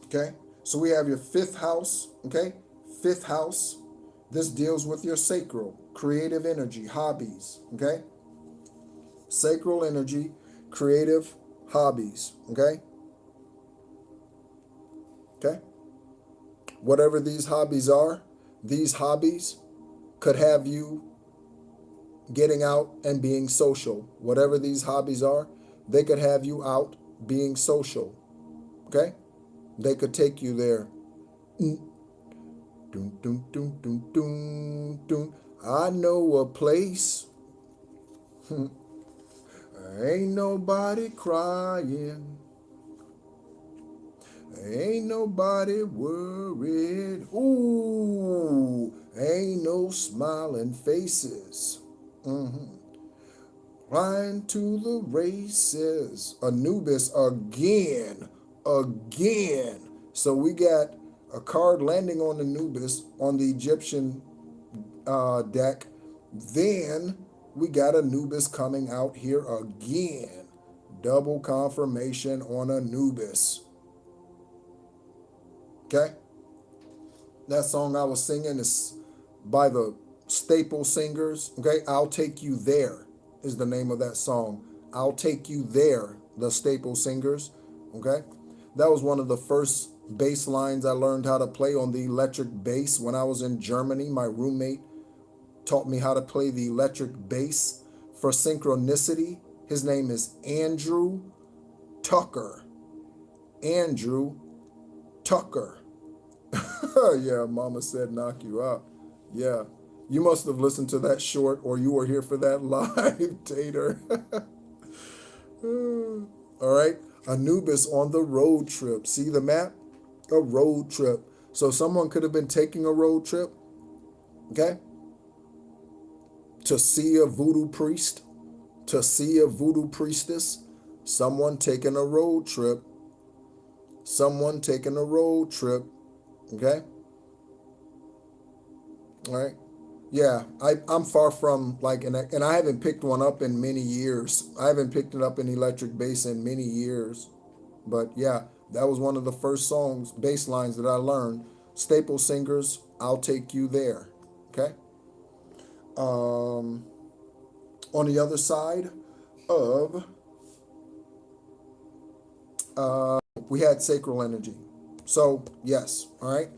Okay, so we have your fifth house, okay? Fifth house, this deals with your sacral, creative energy, hobbies, okay? Sacral energy, creative hobbies, okay? Okay? Whatever these hobbies could have you getting out and being social. Whatever these hobbies are, they could have you out being social, okay? They could take you there. Dun, dun, dun, dun, dun, dun. I know a place. Ain't nobody crying. Ain't nobody worried. Ooh, ain't no smiling faces. Flying to the races. Anubis again. So we got a card landing on Anubis on the Egyptian deck. Then we got Anubis coming out here again. Double confirmation on Anubis. Okay? That song I was singing is by the Staple Singers. Okay? I'll Take You There is the name of that song. I'll Take You There, the Staple Singers. Okay? That was one of the first bass lines I learned how to play on the electric bass when I was in Germany. My roommate taught me how to play the electric bass for synchronicity. His name is Andrew Tucker. Andrew Tucker. Yeah, Mama said knock you out. Yeah, you must have listened to that short or you were here for that live, Tater. All right. Anubis on the road trip. See the map? A road trip. So someone could have been taking a road trip, okay? To see a voodoo priest, to see a voodoo priestess. Someone taking a road trip. Someone taking a road trip, okay? All right. Yeah, I'm far from like, and I haven't picked one up in many years. I haven't picked it up in electric bass in many years. But yeah, that was one of the first songs, bass lines that I learned. Staple Singers, I'll Take You There. Okay. Um, on the other side of, we had sacral energy. So, yes, all right.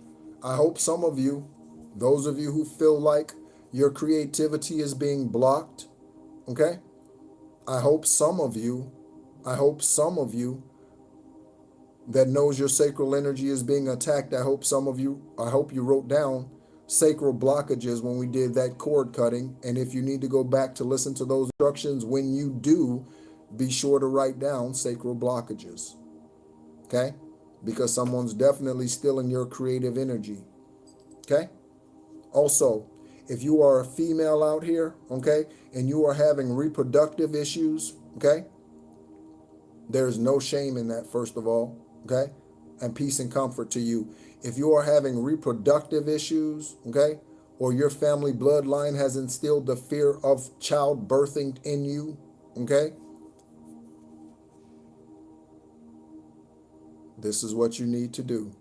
I hope some of you, those of you who feel like your creativity is being blocked, okay? I hope some of you, I hope some of you that knows your sacral energy is being attacked. I hope some of you, I hope you wrote down sacral blockages when we did that cord cutting. And if you need to go back to listen to those instructions, when you do, be sure to write down sacral blockages, okay? Because someone's definitely stealing your creative energy, okay? Also, if you are a female out here, okay, and you are having reproductive issues, okay, there's no shame in that, first of all, okay? And peace and comfort to you. If you are having reproductive issues, okay, or your family bloodline has instilled the fear of childbirthing in you, okay, this is what you need to do,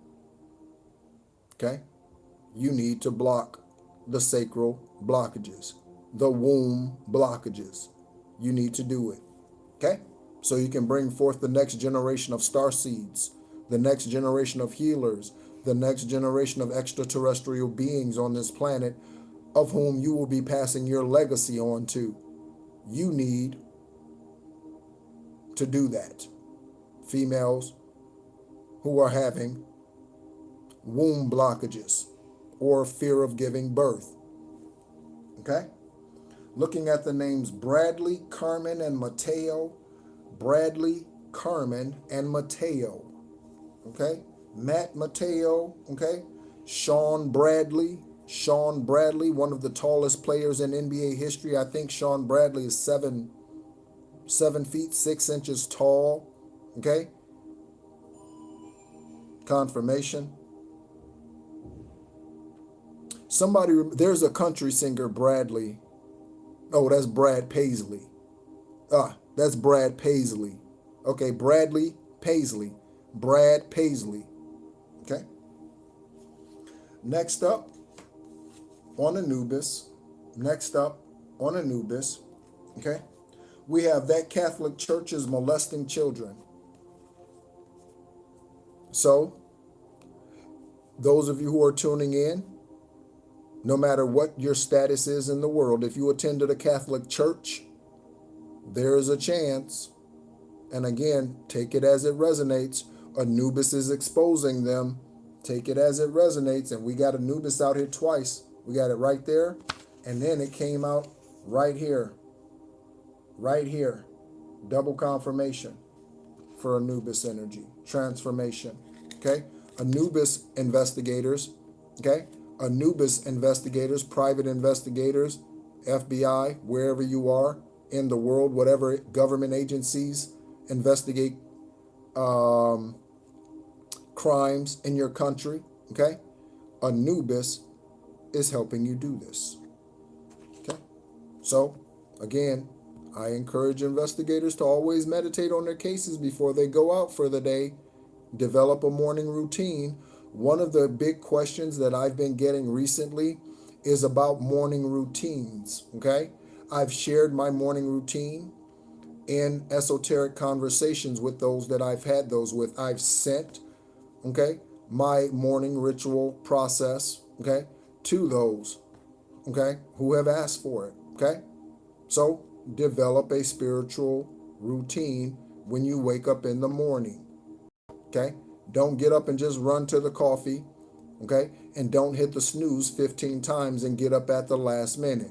okay? You need to block the sacral blockages, the womb blockages. You need to do it, okay? So you can bring forth the next generation of star seeds, the next generation of healers, the next generation of extraterrestrial beings on this planet of whom you will be passing your legacy on to. You need to do that. Females who are having womb blockages or fear of giving birth, okay? Looking at the names Bradley, Carmen, and Mateo. Bradley, Carmen, and Mateo. Okay? Matt Mateo. Okay? Sean Bradley. Sean Bradley, one of the tallest players in NBA history. I think Sean Bradley is 7 feet 6 inches tall. Okay? Confirmation. There's a country singer, Bradley. Oh, that's Brad Paisley. That's Brad Paisley. Okay, Bradley Paisley. Brad Paisley. Okay. Next up on Anubis. Next up on Anubis. Okay. We have that Catholic Church is molesting children. So, those of you who are tuning in, no matter what your status is in the world, if you attended a Catholic church, there is a chance, and again, take it as it resonates. Anubis is exposing them. Take it as it resonates, and we got Anubis out here twice. We got it right there, and then it came out right here. Right here. Double confirmation for Anubis energy. Transformation. Okay? Anubis investigators. Okay? Anubis investigators, private investigators, FBI, wherever you are in the world, whatever government agencies investigate crimes in your country, okay? Anubis is helping you do this, okay? So, again, I encourage investigators to always meditate on their cases before they go out for the day. Develop a morning routine. One of the big questions that I've been getting recently is about morning routines, okay? I've shared my morning routine in esoteric conversations with those that I've had those with. I've sent, okay, my morning ritual process, okay, to those, okay, who have asked for it, okay? So develop a spiritual routine when you wake up in the morning, okay? Don't get up and just run to the coffee, okay? And don't hit the snooze 15 times and get up at the last minute.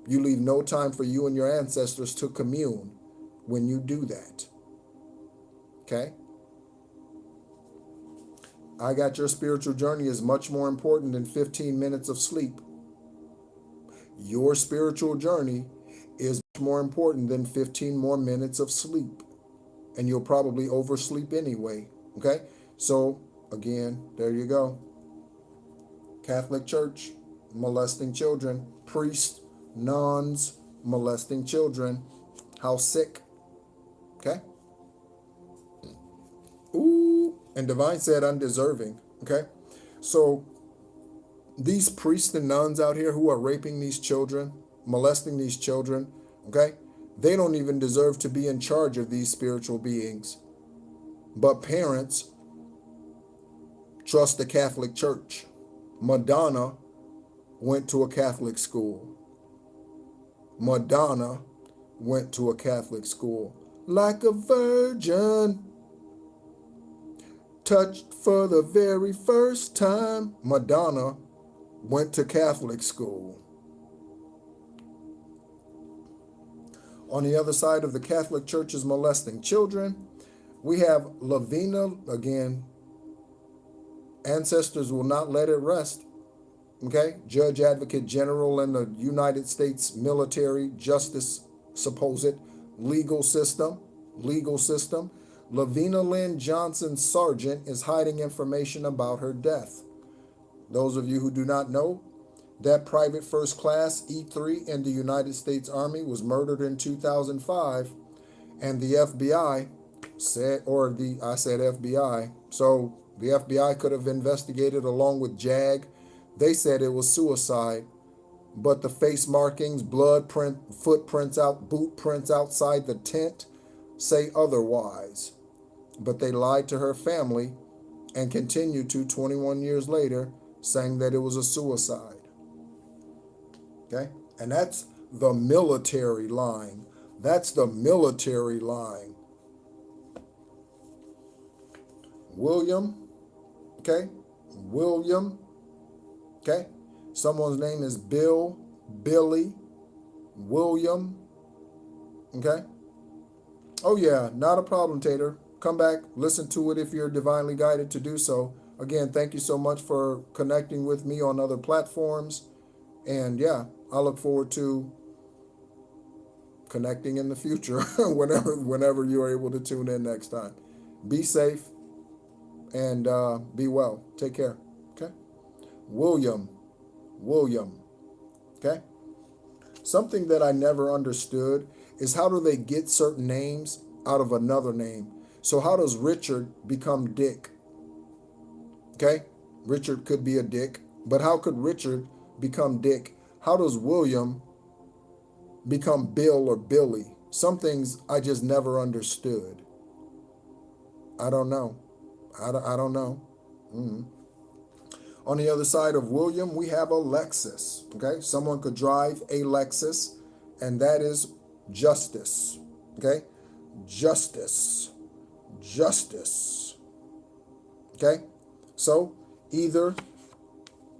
You leave no time for you and your ancestors to commune when you do that, okay? I got your spiritual journey is much more important than 15 minutes of sleep. Your spiritual journey is much more important than 15 more minutes of sleep. And you'll probably oversleep anyway, okay? So, again, there you go. Catholic Church, molesting children. Priests, nuns, molesting children. How sick. Okay? Ooh. And divine said undeserving. Okay? So these priests and nuns out here who are raping these children, molesting these children, okay? They don't even deserve to be in charge of these spiritual beings. But parents trust the Catholic Church. Madonna went to a Catholic school. Madonna went to a Catholic school. Like a virgin, touched for the very first time. Madonna went to Catholic school. On the other side of the Catholic Church is molesting children. We have Lavina, again, ancestors will not let it rest. Okay, Judge Advocate General in the United States military justice supposed legal system. Lavina Lynn Johnson Sargent is hiding information about her death. Those of you who do not know, that private first class E3 in the United States Army was murdered in 2005, and the FBI said, I said FBI, so the FBI could have investigated along with JAG. They said it was suicide, but the face markings, blood print, footprints out, boot prints outside the tent say otherwise. But they lied to her family and continued to 21 years later, saying that it was a suicide. Okay? And that's the military lying. That's the military lying. William, okay? William, okay? Someone's name is Bill, Billy, William, okay? Oh yeah, not a problem, Tater. Come back, listen to it if you're divinely guided to do so. Again, thank you so much for connecting with me on other platforms. And yeah, I look forward to connecting in the future whenever you're able to tune in next time. Be safe and be well. Take care. Okay? William. Okay? Something that I never understood is how do they get certain names out of another name? So how does Richard become Dick? Okay? Richard could be a Dick, but how could Richard become Dick? How does William become Bill or Billy? Some things I just never understood. I don't know. I don't know. On the other side of William, we have a Lexus. Okay? Someone could drive a Lexus, and that is justice. Okay? Justice. Okay? So either,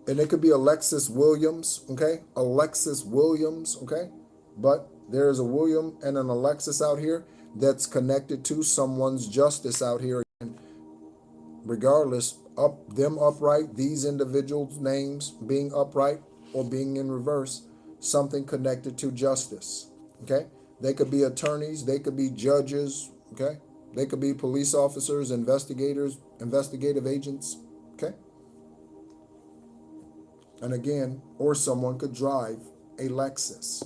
and it could be Alexis Williams, okay? Alexis Williams, okay? But there is a William and an Alexis out here that's connected to someone's justice out here. And regardless, them upright, these individuals' names being upright or being in reverse, something connected to justice, okay? They could be attorneys, they could be judges, okay? They could be police officers, investigators, investigative agents, okay? And again, or someone could drive a Lexus.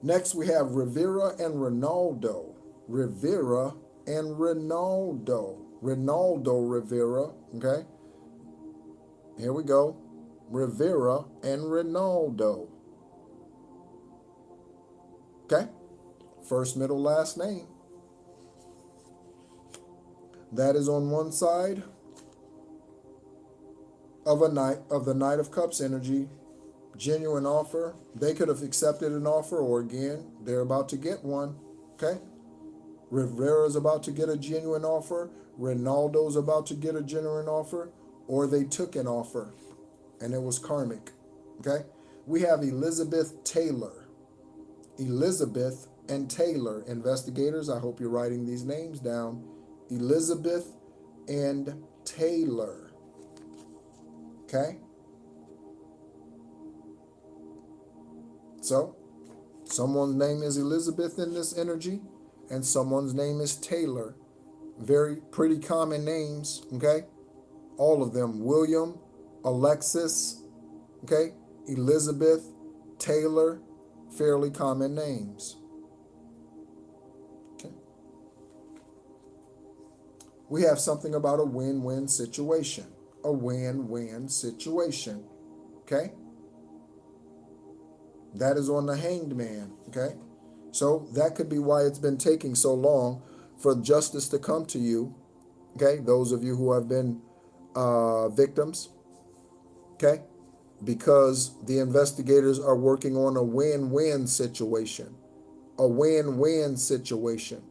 Next, we have Rivera and Ronaldo. Rivera and Ronaldo. Ronaldo Rivera, okay? Here we go. Rivera and Ronaldo. Okay? First, middle, last name. That is on one side of the Knight of Cups energy. Genuine offer. They could have accepted an offer, or again, they're about to get one. Okay? Rivera's about to get a genuine offer. Ronaldo's about to get a genuine offer, or they took an offer and it was karmic. Okay? We have Elizabeth Taylor. Elizabeth and Taylor. Investigators, I hope you're writing these names down. Elizabeth and Taylor. Okay? So, someone's name is Elizabeth in this energy, and someone's name is Taylor. Very pretty common names, okay? All of them. William, Alexis, okay, Elizabeth, Taylor, fairly common names. Okay. We have something about a win-win situation. A win-win situation. Okay? That is on the Hanged Man. Okay? So that could be why it's been taking so long for justice to come to you. Okay? Those of you who have been victims. Okay? Because the investigators are working on a win-win situation. A win-win situation.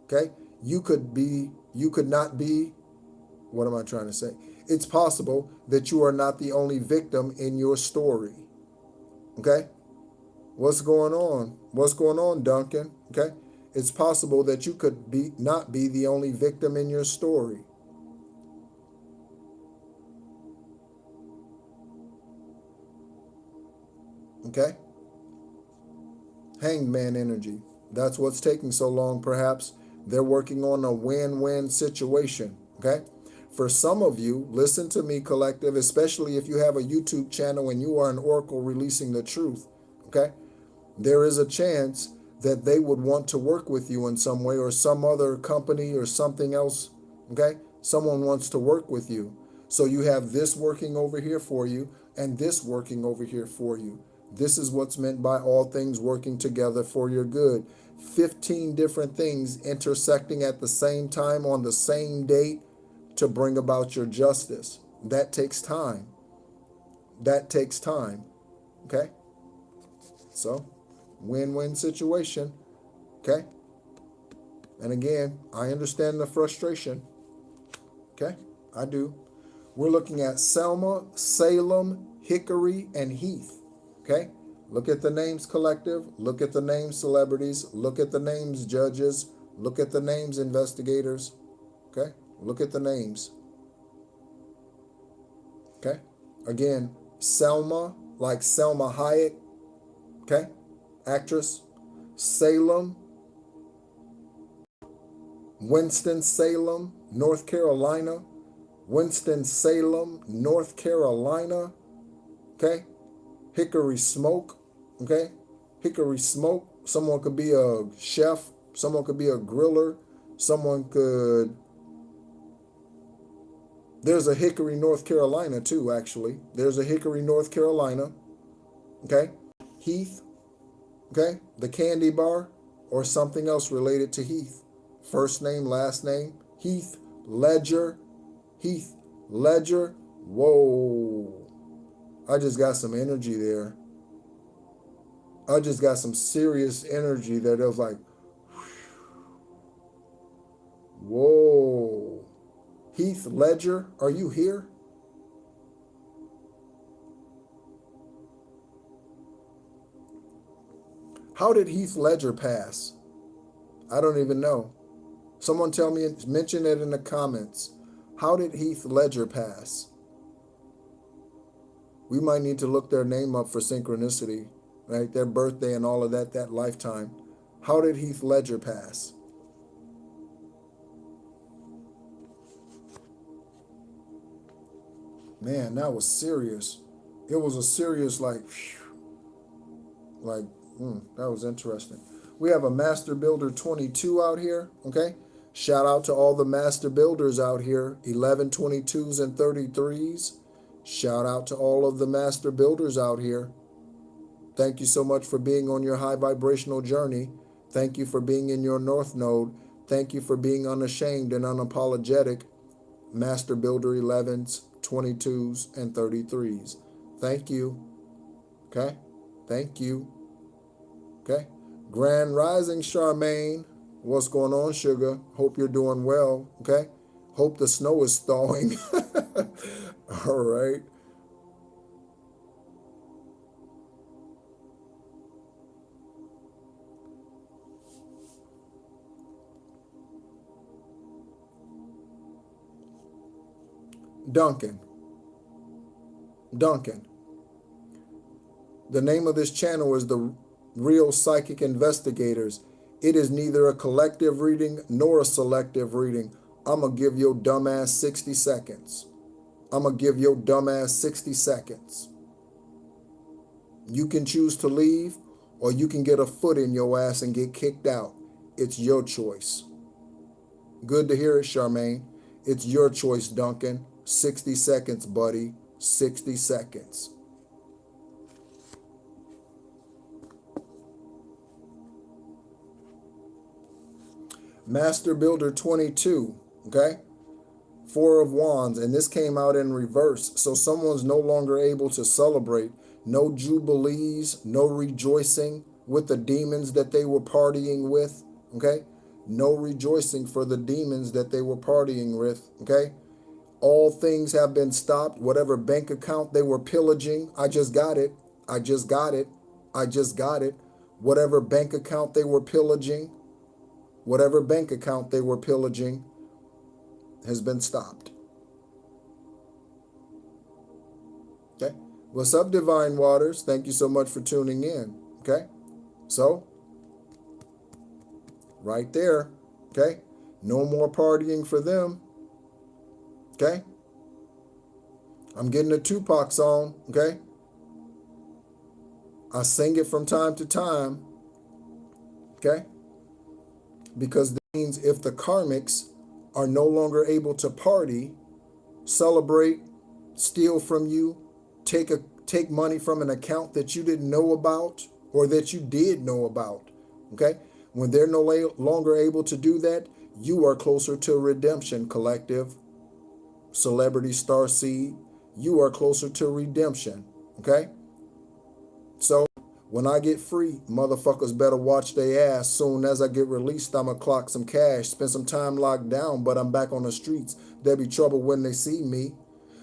Okay? You could not be, what am I trying to say? It's possible that you are not the only victim in your story. Okay? What's going on? What's going on, Duncan? Okay? It's possible that you could not be the only victim in your story. Okay? Hanged man energy. That's what's taking so long, perhaps. They're working on a win-win situation. Okay? For some of you, listen to me, collective, especially if you have a YouTube channel and you are an oracle releasing the truth. Okay? There is a chance that they would want to work with you in some way, or some other company or something else. Okay? Someone wants to work with you. So you have this working over here for you and this working over here for you. This is what's meant by all things working together for your good. 15 different things intersecting at the same time on the same date to bring about your justice. That takes time. That takes time. Okay? So, win-win situation. Okay? And again, I understand the frustration. Okay? I do. We're looking at Selma, Salem, Hickory, and Heath. Okay? Look at the names, collective. Look at the names, celebrities. Look at the names, judges. Look at the names, investigators. Okay? Look at the names. Okay? Again, Selma, like Selma Hayek. Okay? Actress. Salem. Winston-Salem, North Carolina. Winston-Salem, North Carolina. Okay? Hickory Smoke. Okay? Hickory Smoke. Someone could be a chef. Someone could be a griller. Someone could... There's a Hickory, North Carolina, too, actually. There's a Hickory, North Carolina. Okay? Heath. Okay? The candy bar or something else related to Heath. First name, last name. Heath Ledger. Heath Ledger. Whoa. I just got some energy there. I just got some serious energy that was like, whoa. Heath Ledger, are you here? How did Heath Ledger pass? I don't even know. Someone tell me, mention it in the comments. How did Heath Ledger pass? We might need to look their name up for synchronicity, right? Their birthday and all of that, that lifetime. How did Heath Ledger pass? Man, that was serious. It was a serious, that was interesting. We have a Master Builder 22 out here, okay? Shout out to all the Master Builders out here, 11, 22s, and 33s. Shout out to all of the Master Builders out here. Thank you so much for being on your high vibrational journey. Thank you for being in your North Node. Thank you for being unashamed and unapologetic. Master Builder 11s, 22s, and 33s. Thank you. Okay? Thank you. Okay? Grand Rising, Charmaine. What's going on, sugar? Hope you're doing well. Okay? Hope the snow is thawing. All right. Duncan. The name of this channel is The Real Psychic Investigators. It is neither a collective reading nor a selective reading. I'm going to give your dumbass 60 seconds. I'm going to give your dumb ass 60 seconds. You can choose to leave, or you can get a foot in your ass and get kicked out. It's your choice. Good to hear it, Charmaine. It's your choice, Duncan. 60 seconds, buddy. 60 seconds. Master Builder 22, okay? Four of Wands, and this came out in reverse. So someone's no longer able to celebrate. No jubilees, no rejoicing with the demons that they were partying with, okay? No rejoicing for the demons that they were partying with, okay? All things have been stopped. Whatever bank account they were pillaging, I just got it. I just got it. I just got it. Whatever bank account they were pillaging, whatever bank account they were pillaging has been stopped. Okay? What's up, Divine Waters? Thank you so much for tuning in. Okay? So, right there. Okay? No more partying for them. Okay? I'm getting a Tupac song. Okay? I sing it from time to time. Okay? Because that means if the karmics are no longer able to party, celebrate, steal from you, take money from an account that you didn't know about or that you did know about, okay? When they're no longer able to do that, you are closer to redemption, collective. Celebrity Starseed, you are closer to redemption, okay? So when I get free, motherfuckers better watch their ass. Soon as I get released, I'ma clock some cash, spend some time locked down, but I'm back on the streets. There'll be trouble when they see me.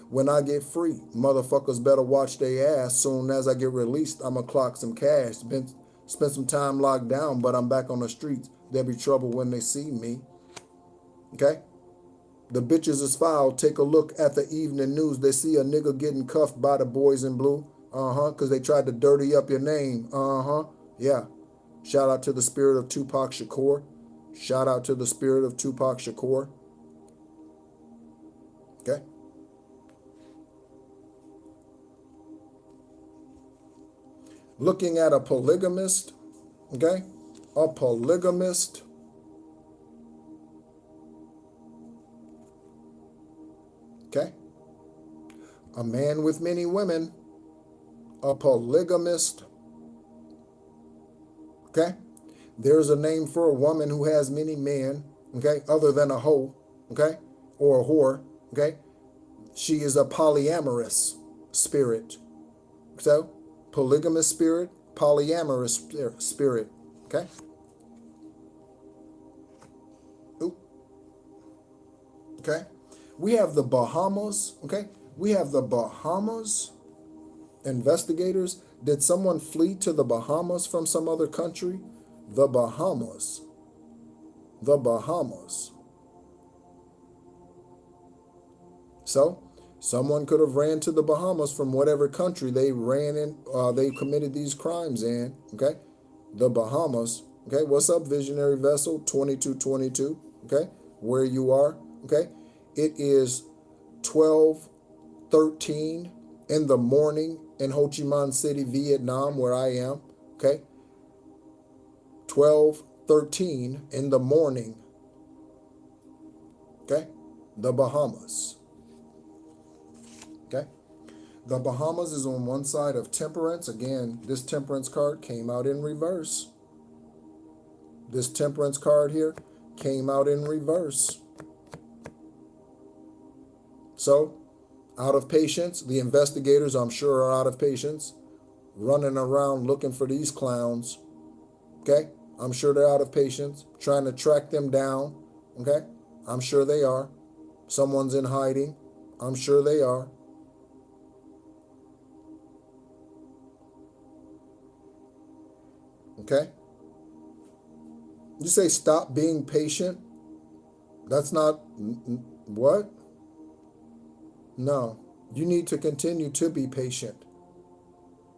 When I get free, motherfuckers better watch their ass. Soon as I get released, I'ma clock some cash, spend some time locked down, but I'm back on the streets. There'll be trouble when they see me. Okay? The bitches is foul. Take a look at the evening news. They see a nigga getting cuffed by the boys in blue. Because they tried to dirty up your name. Yeah. Shout out to the spirit of Tupac Shakur. Shout out to the spirit of Tupac Shakur. Okay. Looking at a polygamist. Okay. A polygamist. Okay. A man with many women. A polygamist. Okay? There's a name for a woman who has many men, okay, other than a hoe, okay, or a whore, okay? She is a polyamorous spirit. So, polygamous spirit, polyamorous spirit, okay? Ooh. Okay? We have the Bahamas, okay? We have the Bahamas. Investigators, did someone flee to the Bahamas from some other country? The Bahamas. The Bahamas. So, someone could have ran to the Bahamas from whatever country they ran in, they committed these crimes in, okay? The Bahamas. Okay, what's up, Visionary Vessel 2222, okay? Where you are, okay? It is 12:13 in the morning in Ho Chi Minh City, Vietnam, where I am, okay? 12:13 in the morning, okay? The Bahamas, okay? The Bahamas is on one side of temperance. Again, this temperance card came out in reverse. This temperance card here came out in reverse. So, out of patience, the investigators, I'm sure, are out of patience, running around looking for these clowns, okay? I'm sure they're out of patience, trying to track them down, okay? I'm sure they are. Someone's in hiding. I'm sure they are. Okay? You say stop being patient? That's not, what? No, you need to continue to be patient.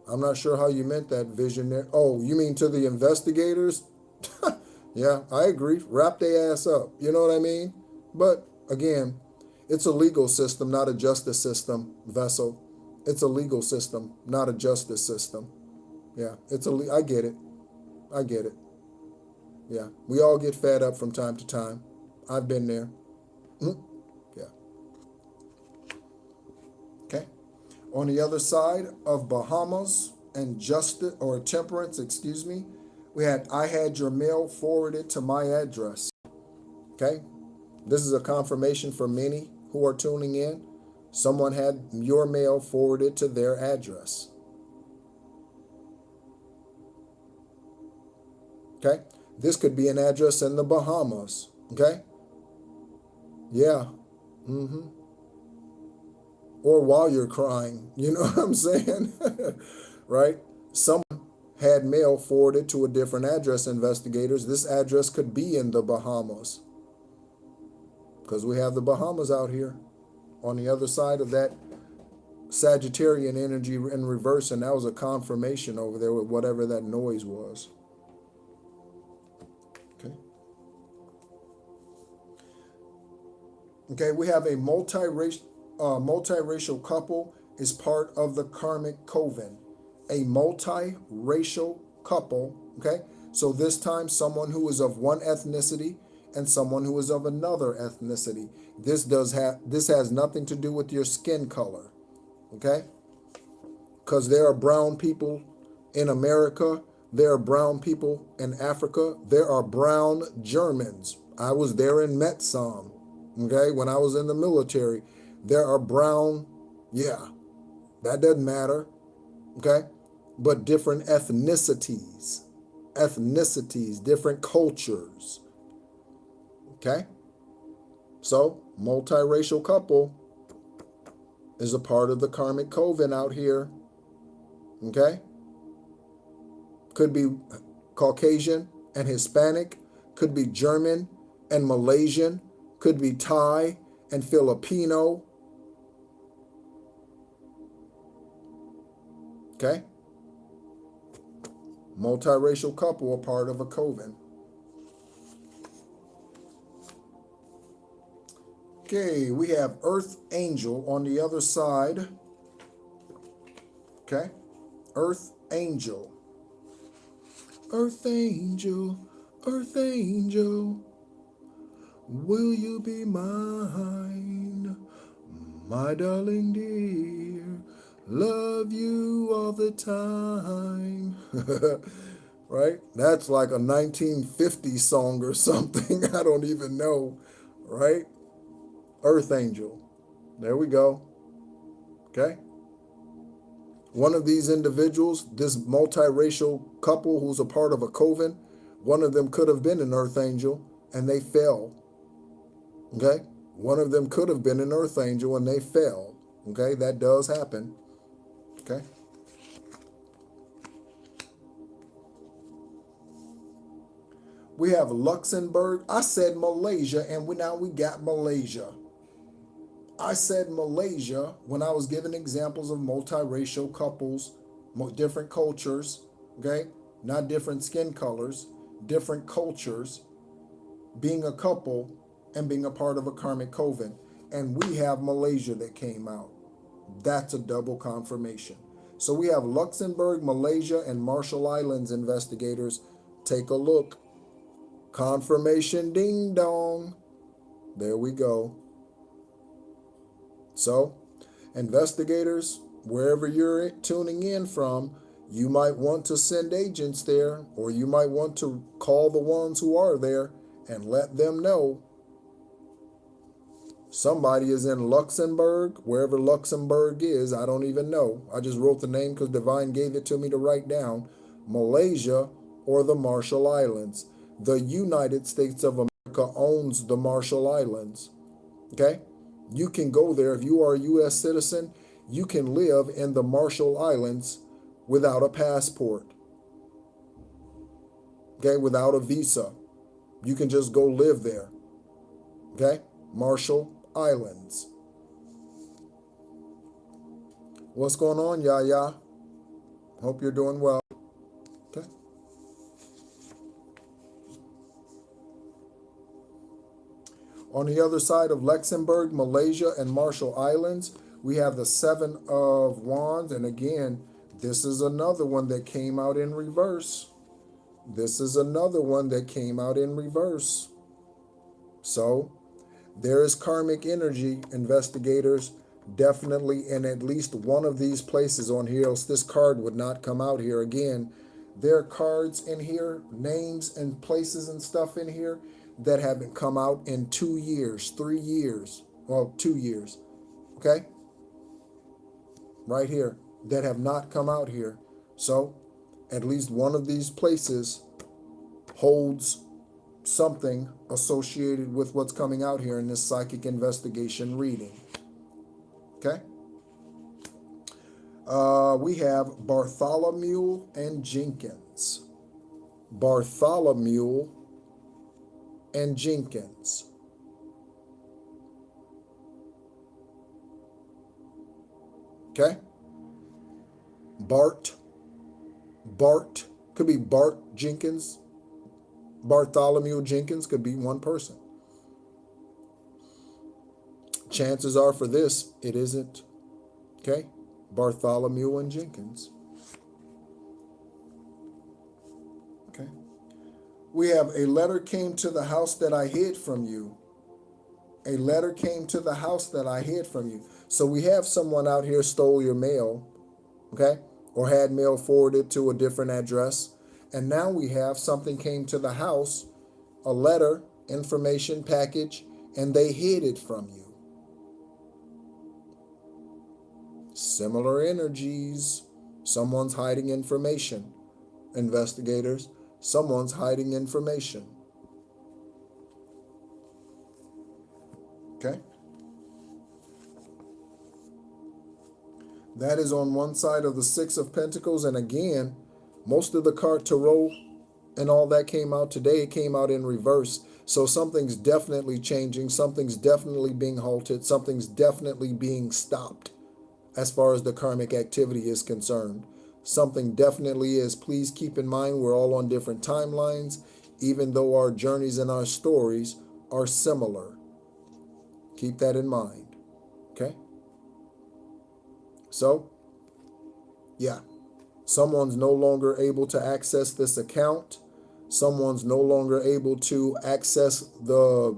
I'm not sure how you meant that, visionary. Oh, you mean to the investigators? Yeah, I agree. Wrap their ass up. You know what I mean? But again, It's a legal system, not a justice system, Vessel. It's a legal system, not a justice system. Yeah, I get it. I get it. Yeah, we all get fed up from time to time. I've been there. Yeah. Okay. On the other side of Bahamas and justice or temperance, excuse me, I had your mail forwarded to my address. Okay. This is a confirmation for many who are tuning in. Someone had your mail forwarded to their address. Okay. This could be an address in the Bahamas. Okay. Yeah. Mm-hmm. Or while you're crying. You know what I'm saying? Right? Someone had mail forwarded to a different address, investigators. This address could be in the Bahamas. Because we have the Bahamas out here on the other side of that Sagittarian energy in reverse, and that was a confirmation over there with whatever that noise was. Okay. Okay, we have a multiracial couple is part of the karmic coven. A multiracial couple, okay? So this time someone who is of one ethnicity and someone who is of another ethnicity. This has nothing to do with your skin color, okay? Because there are brown people in America, there are brown people in Africa, there are brown Germans. I was there in Metzam, okay, when I was in the military. There are brown, yeah, that doesn't matter, okay? But different ethnicities, different cultures, okay? So, multiracial couple is a part of the karmic coven out here, okay? Could be Caucasian and Hispanic, could be German and Malaysian, could be Thai and Filipino, okay? Multiracial couple, a part of a coven. Okay, we have Earth Angel on the other side. Okay, Earth Angel. Earth Angel, Earth Angel, will you be mine, my darling dear? Love you all the time. Right? That's like a 1950 song or something. I don't even know. Right? Earth Angel. There we go. Okay? One of these individuals, this multiracial couple who's a part of a coven, one of them could have been an Earth Angel and they fell. Okay? One of them could have been an Earth Angel and they fell. Okay? That does happen. Okay. We have Luxembourg. I said Malaysia, and now we got Malaysia. I said Malaysia when I was giving examples of multiracial couples, different cultures, okay? Not different skin colors, different cultures, being a couple and being a part of a karmic coven. And we have Malaysia that came out. That's a double confirmation. So we have Luxembourg, Malaysia, and Marshall Islands investigators. Take a look. Confirmation ding dong. There we go. So, investigators, wherever you're tuning in from, you might want to send agents there, or you might want to call the ones who are there and let them know. Somebody is in Luxembourg, wherever Luxembourg is, I don't even know. I just wrote the name because Divine gave it to me to write down. Malaysia or the Marshall Islands. The United States of America owns the Marshall Islands. Okay? You can go there. If you are a U.S. citizen, you can live in the Marshall Islands without a passport. Okay? Without a visa. You can just go live there. Okay? Marshall Islands. What's going on, Yaya? Hope you're doing well. Okay. On the other side of Luxembourg, Malaysia, and Marshall Islands, we have the Seven of Wands. And again, this is another one that came out in reverse. This is another one that came out in reverse. So there is karmic energy, investigators, definitely in at least one of these places on here, else this card would not come out here. Again, there are cards in here, names and places and stuff in here that haven't come out in 2 years, 3 years, well, 2 years, okay? Right here, that have not come out here. So at least one of these places holds something associated with what's coming out here in this psychic investigation reading. Okay? We have Bartholomew and Jenkins. Bartholomew and Jenkins. Okay? Bart, could be Bart Jenkins. Bartholomew Jenkins could be one person. Chances are for this, it isn't. Okay? Bartholomew and Jenkins. Okay. We have a letter came to the house that I hid from you. A letter came to the house that I hid from you. So we have someone out here stole your mail, okay? Or had mail forwarded to a different address. And now we have something came to the house, a letter, information package, and they hid it from you. Similar energies. Someone's hiding information. Investigators, someone's hiding information. Okay? That is on one side of the Six of Pentacles. And again, most of the card tarot and all that came out today, it came out in reverse. So something's definitely changing. Something's definitely being halted. Something's definitely being stopped as far as the karmic activity is concerned. Something definitely is. Please keep in mind we're all on different timelines, even though our journeys and our stories are similar. Keep that in mind. Okay? So, yeah. Someone's no longer able to access this account. Someone's no longer able to access the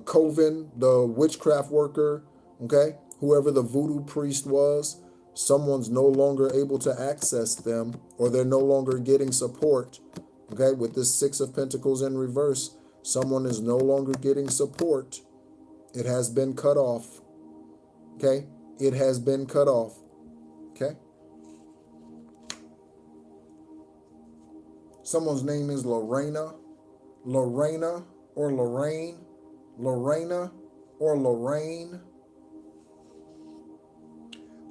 coven, the witchcraft worker, okay? Whoever the voodoo priest was, someone's no longer able to access them, or they're no longer getting support, okay? With this Six of Pentacles in reverse, someone is no longer getting support. It has been cut off, okay? It has been cut off, okay? Someone's name is Lorena, Lorena or Lorraine, Lorena or Lorraine.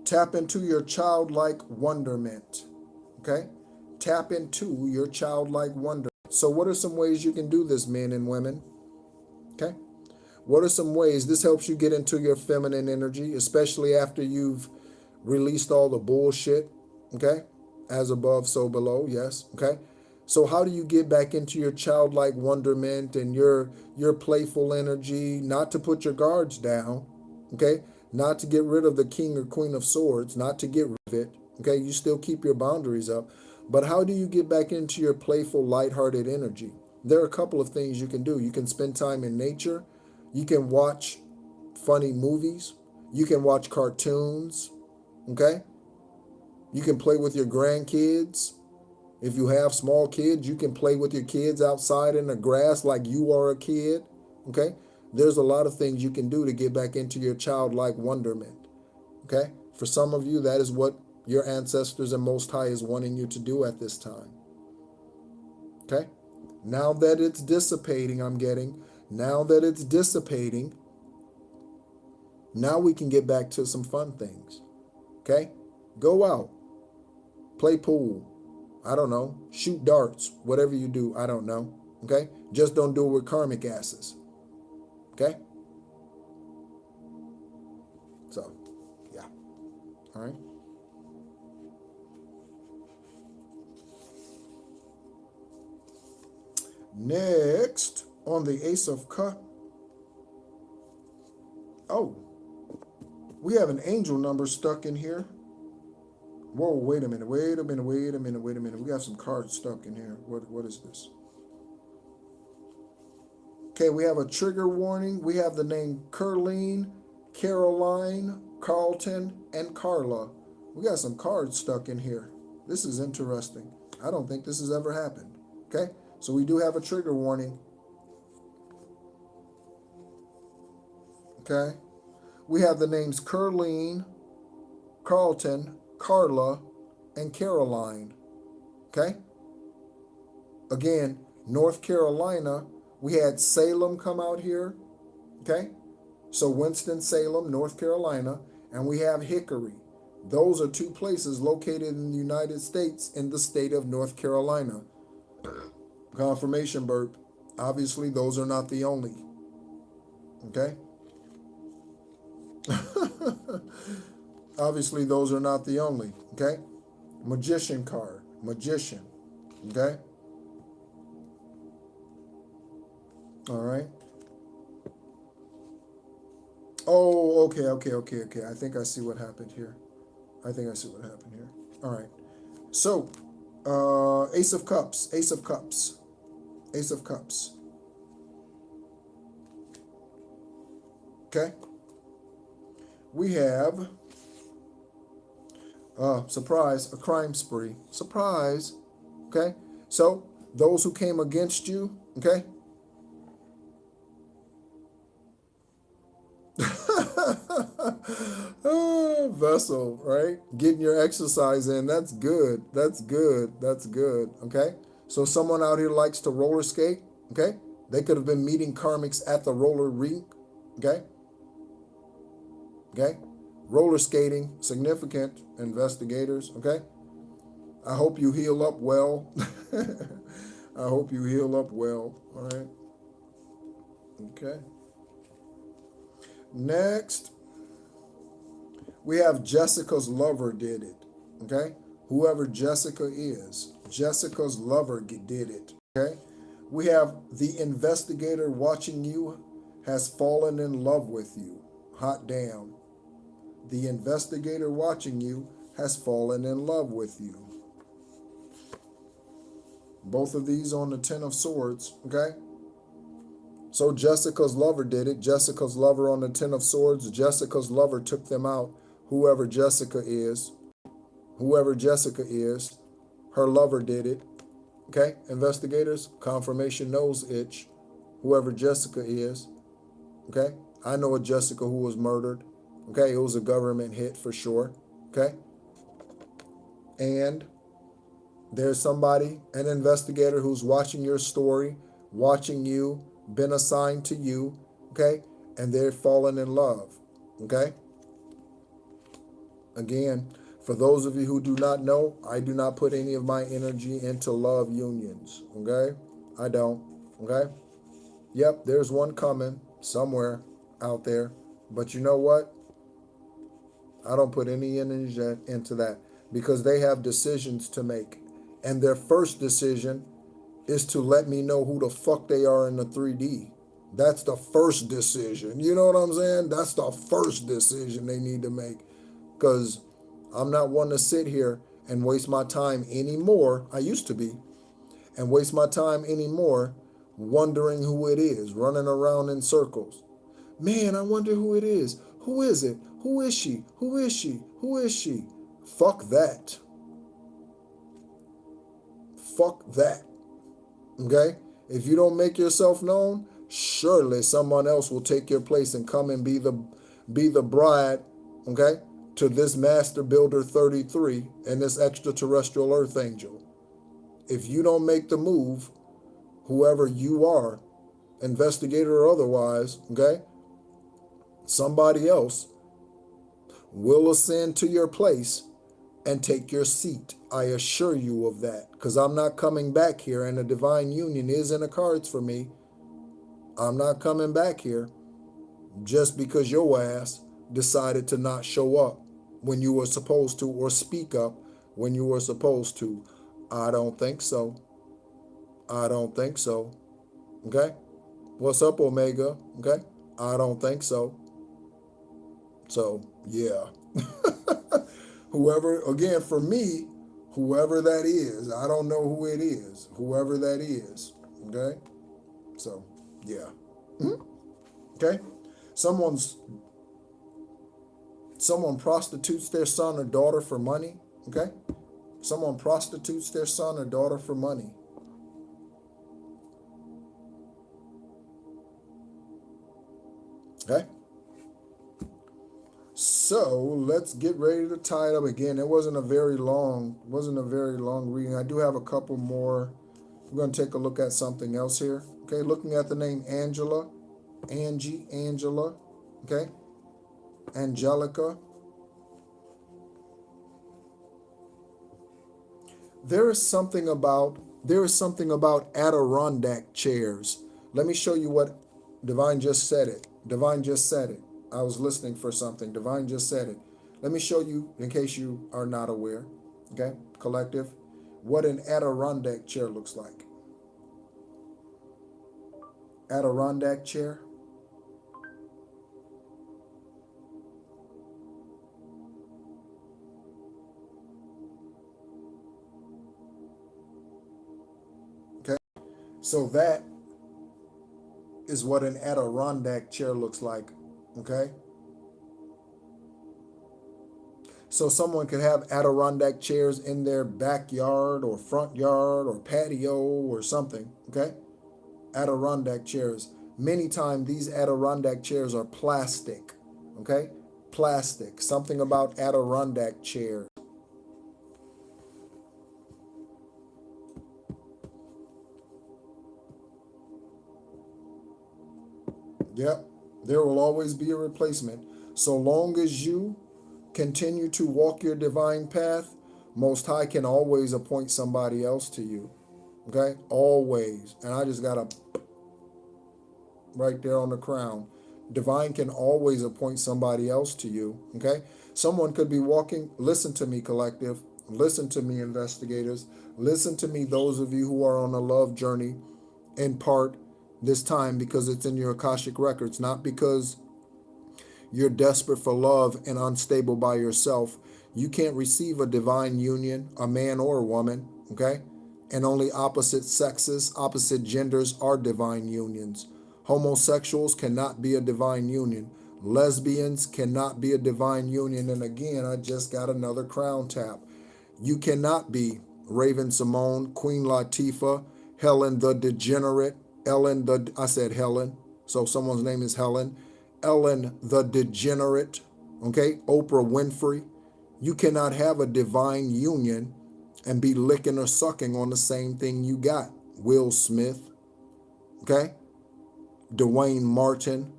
Tap into your childlike wonderment, okay? Tap into your childlike wonder. So what are some ways you can do this, men and women? Okay? What are some ways this helps you get into your feminine energy, especially after you've released all the bullshit, okay? As above, so below, yes, okay? So how do you get back into your childlike wonderment and your playful energy, not to put your guards down, okay? Not to get rid of the King or Queen of Swords, not to get rid of it, okay? You still keep your boundaries up. But how do you get back into your playful, lighthearted energy? There are a couple of things you can do. You can spend time in nature. You can watch funny movies. You can watch cartoons, okay? You can play with your grandkids. If you have small kids, you can play with your kids outside in the grass like you are a kid, okay? There's a lot of things you can do to get back into your childlike wonderment, okay? For some of you, that is what your ancestors and Most High is wanting you to do at this time, okay? Now that it's dissipating, now that it's dissipating, now we can get back to some fun things, okay? Go out, play pool, I don't know, shoot darts, whatever you do, I don't know, okay? Just don't do it with karmic asses, okay? So, yeah, all right? Next, on the Ace of Cups. Oh, we have an angel number stuck in here. Whoa, wait a minute, wait a minute, wait a minute, wait a minute. We got some cards stuck in here. What is this? Okay, we have a trigger warning. We have the name Curleen, Caroline, Carlton, and Carla. We got some cards stuck in here. This is interesting. I don't think this has ever happened. Okay, so we do have a trigger warning. Okay, we have the names Curleen, Carlton, Carla, and Caroline. Okay, again, North Carolina, we had Salem come out here. Okay, so Winston-Salem, North Carolina, and we have Hickory. Those are two places located in the United States in the state of North Carolina. Confirmation burp. Obviously, those are not the only. Okay? Obviously, those are not the only. Okay? Magician card. Magician. Okay? All right. Oh, okay. I think I see what happened here. All right. So, Ace of Cups. Okay. We have, surprise, a crime spree. Surprise. Okay. So, those who came against you, okay. Vessel, right? Getting your exercise in. That's good. Okay. So someone out here likes to roller skate. Okay. They could have been meeting karmics at the roller rink. Okay. Roller skating, significant investigators. Okay. I hope you heal up well. All right. Okay. Next, we have Jessica's lover did it. Okay? Whoever Jessica is, Jessica's lover did it. Okay? We have the investigator watching you has fallen in love with you. Hot damn. The investigator watching you has fallen in love with you. Both of these on the Ten of Swords. Okay? So Jessica's lover did it. Jessica's lover on the Ten of Swords. Jessica's lover took them out. Whoever Jessica is, her lover did it. Okay, investigators, confirmation nose itch. Whoever Jessica is. Okay, I know a Jessica who was murdered. Okay, it was a government hit for sure. Okay, and there's somebody, an investigator who's watching your story, watching you, been assigned to you, okay, and they're falling in love, okay? Again, for those of you who do not know, I do not put any of my energy into love unions, okay? I don't, okay? Yep, there's one coming somewhere out there, but you know what? I don't put any energy into that because they have decisions to make, and their first decision is to let me know who the fuck they are in the 3D. That's the first decision. You know what I'm saying? That's the first decision they need to make. Because I'm not one to sit here and waste my time anymore. I used to be. And waste my time anymore wondering who it is, running around in circles. Man, I wonder who it is. Who is it? Who is she? Who is she? Who is she? Fuck that. Fuck that. Okay? If you don't make yourself known, surely someone else will take your place and come and be the bride, okay, to this Master Builder 33 and this extraterrestrial Earth Angel. If you don't make the move, whoever you are, investigator or otherwise, okay, somebody else will ascend to your place and take your seat. I assure you of that, because I'm not coming back here, and a divine union is in the cards for me. I'm not coming back here just because your ass decided to not show up when you were supposed to, or speak up when you were supposed to. I don't think so. Okay? What's up, Omega? Okay? I don't think so. So, yeah. Whoever, again, for me, whoever that is, I don't know who it is. Whoever that is. Okay? So, yeah. Okay? Someone prostitutes their son or daughter for money. Okay? Someone prostitutes their son or daughter for money. Okay? So let's get ready to tie it up again. It wasn't a very long reading. I do have a couple more. We're going to take a look at something else here. Okay, looking at the name Angela, Angie, Angela, okay, Angelica. There is something about Adirondack chairs. Let me show you what Divine just said it. Divine just said it. I was listening for something. Divine just said it. Let me show you, in case you are not aware, okay, collective, what an Adirondack chair looks like. Adirondack chair. Okay, so that is what an Adirondack chair looks like. Okay, so someone could have Adirondack chairs in their backyard or front yard or patio or something. Okay, Adirondack chairs. Many times these Adirondack chairs are plastic. Okay, plastic. Something about Adirondack chairs. Yep, there will always be a replacement. So long as you continue to walk your divine path, Most High can always appoint somebody else to you. Okay, always. And I just got a right there on the crown. Divine can always appoint somebody else to you. Okay, someone could be walking. Listen to me, collective. Listen to me, investigators. Listen to me, those of you who are on a love journey, in part this time, because it's in your Akashic records, not because you're desperate for love and unstable by yourself. You can't receive a divine union, a man or a woman, okay? And only opposite sexes, opposite genders are divine unions. Homosexuals cannot be a divine union. Lesbians cannot be a divine union. And again, I just got another crown tap. You cannot be Raven Simone, Queen Latifah, Helen the Degenerate, I said Helen, so someone's name is Helen, Ellen the Degenerate, okay, Oprah Winfrey. You cannot have a divine union and be licking or sucking on the same thing you got. Will Smith, okay, Dwayne Martin.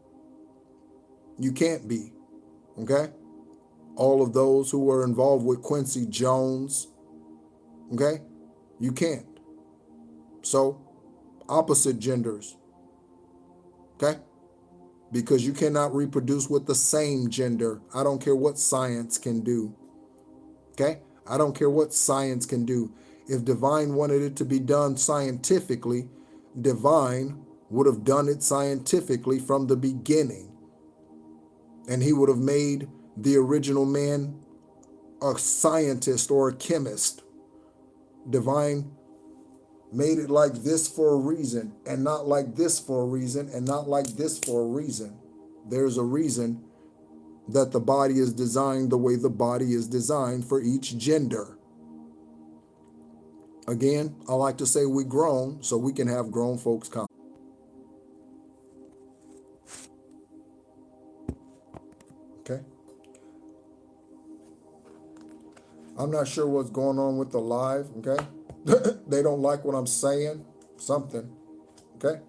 You can't be, okay? All of those who were involved with Quincy Jones, okay? You can't. So, opposite genders, okay? Because you cannot reproduce with the same gender. I don't care what science can do, okay? I don't care what science can do. If Divine wanted it to be done scientifically, Divine would have done it scientifically from the beginning. And he would have made the original man a scientist or a chemist. Divine made it like this for a reason, and not like this for a reason, and not like this for a reason. There's a reason that the body is designed the way the body is designed for each gender. Again, I like to say we grown so we can have grown folks come. Okay? I'm not sure what's going on with the live, okay? They don't like what I'm saying, something, okay?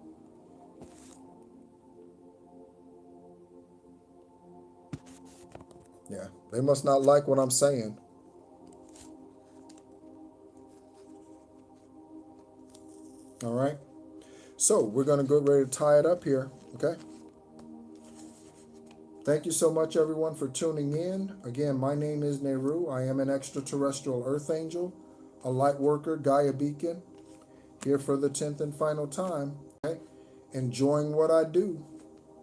Yeah, they must not like what I'm saying. All right, so we're going to go ready to tie it up here, okay? Thank you so much, everyone, for tuning in. Again, my name is NEHRU. I am an extraterrestrial earth angel, a light worker, Gaia beacon, here for the 10th and final time, okay? enjoying what I do,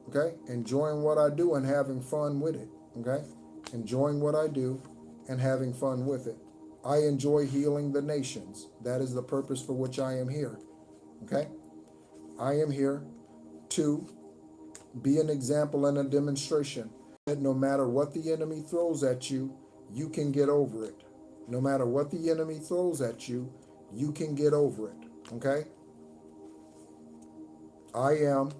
okay? Enjoying what I do and having fun with it, okay? Enjoying what I do and having fun with it. I enjoy healing the nations. That is the purpose for which I am here, okay? I am here to be an example and a demonstration that no matter what the enemy throws at you, you can get over it. No matter what the enemy throws at you, you can get over it, okay? I am,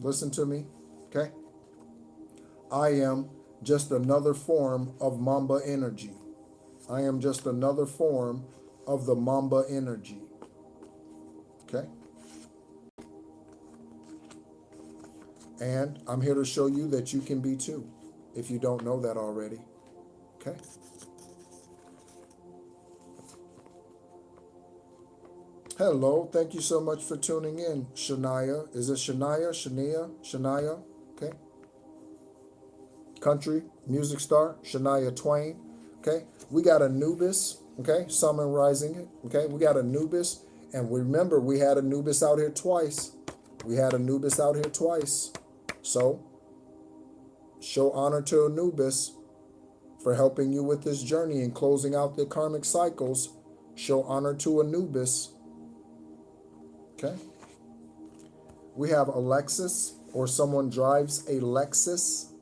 listen to me, okay? I am just another form of Mamba energy. I am just another form of the Mamba energy, okay? And I'm here to show you that you can be too, if you don't know that already, okay? Hello, thank you so much for tuning in, Shania. Is it Shania? Shania, okay? Country music star, Shania Twain, okay? We got Anubis, okay? Summarizing it, okay? We got Anubis, and remember, we had Anubis out here twice. We had Anubis out here twice. So, show honor to Anubis for helping you with this journey and closing out the karmic cycles. Show honor to Anubis. Okay. We have Alexis, or someone drives a Lexus.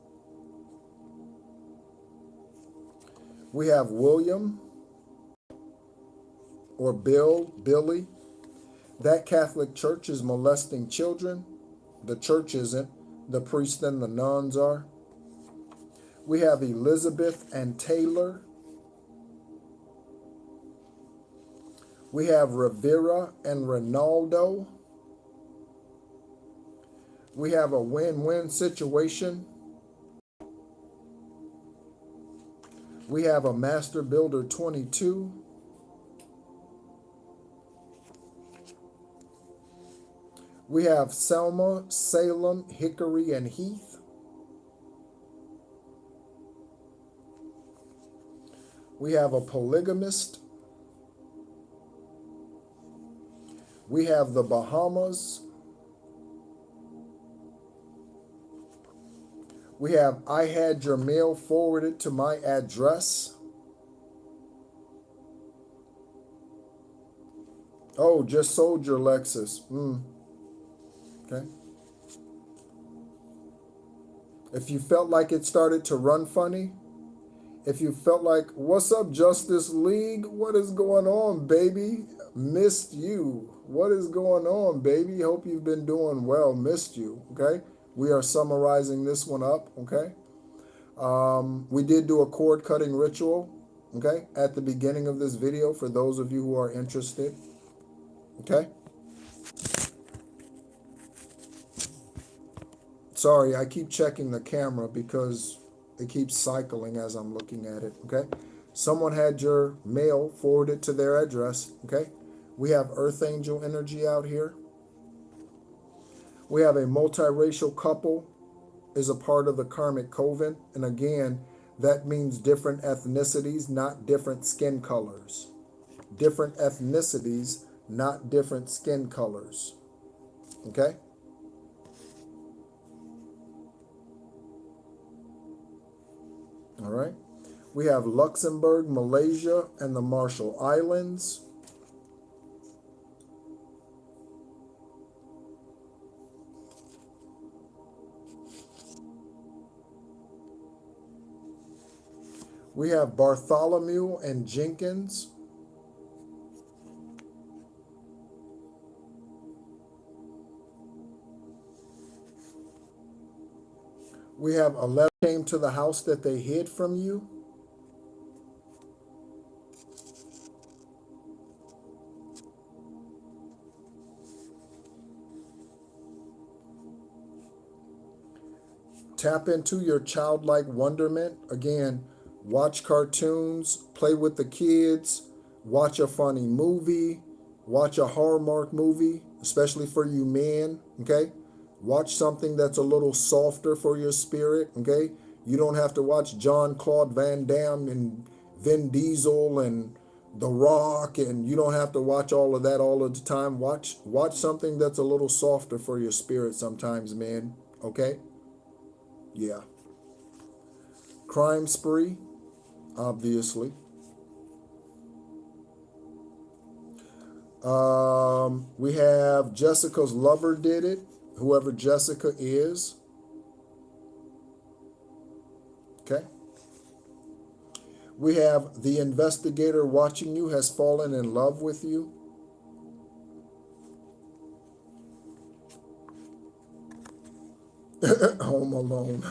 We have William, or Billy. That Catholic church is molesting children. The church isn't. The priest and the nuns are. We have Elizabeth and Taylor. We have Rivera and Ronaldo. We have a win-win situation. We have a Master Builder 22. We have Selma, Salem, Hickory, and Heath. We have a polygamist. We have the Bahamas. We have I had your mail forwarded to my address. Oh, just sold your Lexus. Okay. If you felt like it started to run funny, if you felt like, what's up, Justice League? What is going on, baby? Missed you. What is going on, baby? Hope you've been doing well. Missed you, okay? We are summarizing this one up, okay? We did do a cord cutting ritual, okay, at the beginning of this video for those of you who are interested, okay? Sorry, I keep checking the camera because it keeps cycling as I'm looking at it, okay? Someone had your mail forwarded to their address, okay? We have Earth Angel energy out here. We have a multiracial couple is a part of the karmic coven. And again, that means different ethnicities, not different skin colors. Different ethnicities, not different skin colors, okay? All right. We have Luxembourg, Malaysia, and the Marshall Islands. We have Bartholomew and Jenkins. We have 11 came to the house that they hid from you. Tap into your childlike wonderment. Again, watch cartoons, play with the kids, watch a funny movie, watch a Hallmark movie, especially for you men, okay? Watch something that's a little softer for your spirit, okay? You don't have to watch John Claude Van Damme and Vin Diesel and The Rock, and you don't have to watch all of that all of the time. Watch something that's a little softer for your spirit sometimes, man. Okay? Yeah. Crime Spree, obviously. We have Jessica's Lover Did It, whoever Jessica is. Okay. We have The Investigator Watching You Has Fallen in Love with You. Home Alone.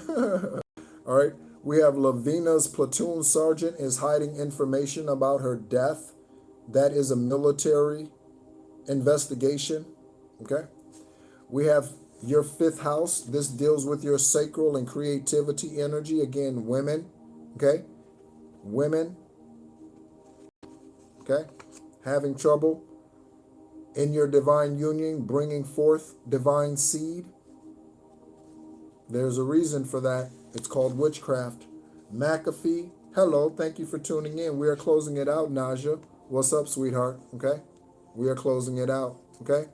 All right. We have Lavina's Platoon Sergeant is hiding information about her death. That is a military investigation. Okay. We have your fifth house. This deals with your sacral and creativity energy. Again, women. Okay. Women. Okay. Having trouble in your divine union, bringing forth divine seed. There's a reason for that. It's called witchcraft. McAfee, hello. Thank you for tuning in. We are closing it out, Naja. What's up, sweetheart? Okay. We are closing it out. Okay.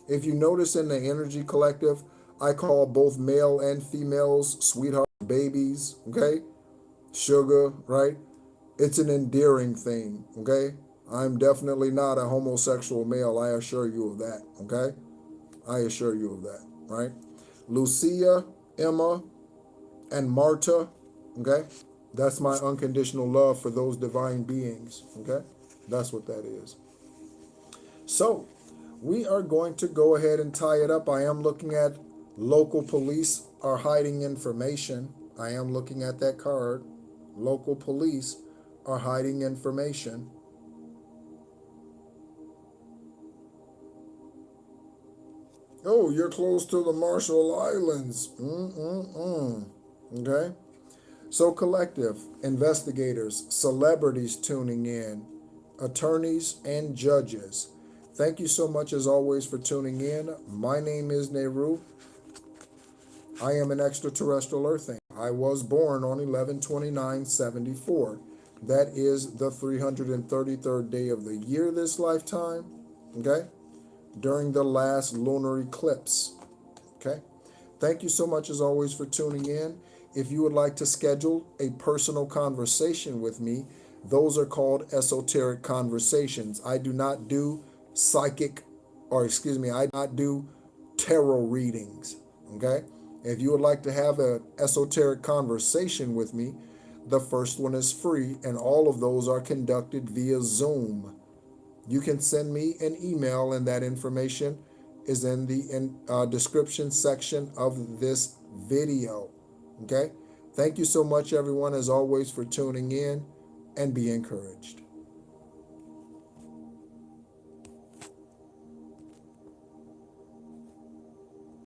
If you notice in the Energy Collective, I call both male and females sweetheart, babies. Okay. Sugar, right? It's an endearing thing. Okay. I'm definitely not a homosexual male. I assure you of that. Okay. I assure you of that. Right. Lucia, Emma, and Marta, okay? That's my unconditional love for those divine beings, okay? That's what that is. So, we are going to go ahead and tie it up. I am looking at local police are hiding information. I am looking at that card. Local police are hiding information. Oh, you're close to the Marshall Islands. Okay. So collective, investigators, celebrities tuning in, attorneys and judges. Thank you so much as always for tuning in. My name is NEHRU. I am an extraterrestrial earthling. I was born on 11/29/74. That is the 333rd day of the year this lifetime. Okay. During the last lunar eclipse. Okay. Thank you so much as always for tuning in. If you would like to schedule a personal conversation with me, those are called esoteric conversations. I do not do I do not do tarot readings. Okay. If you would like to have an esoteric conversation with me, the first one is free, and all of those are conducted via Zoom. You can send me an email, and that information is in the description section of this video. Okay? Thank you so much, everyone, as always, for tuning in, and be encouraged.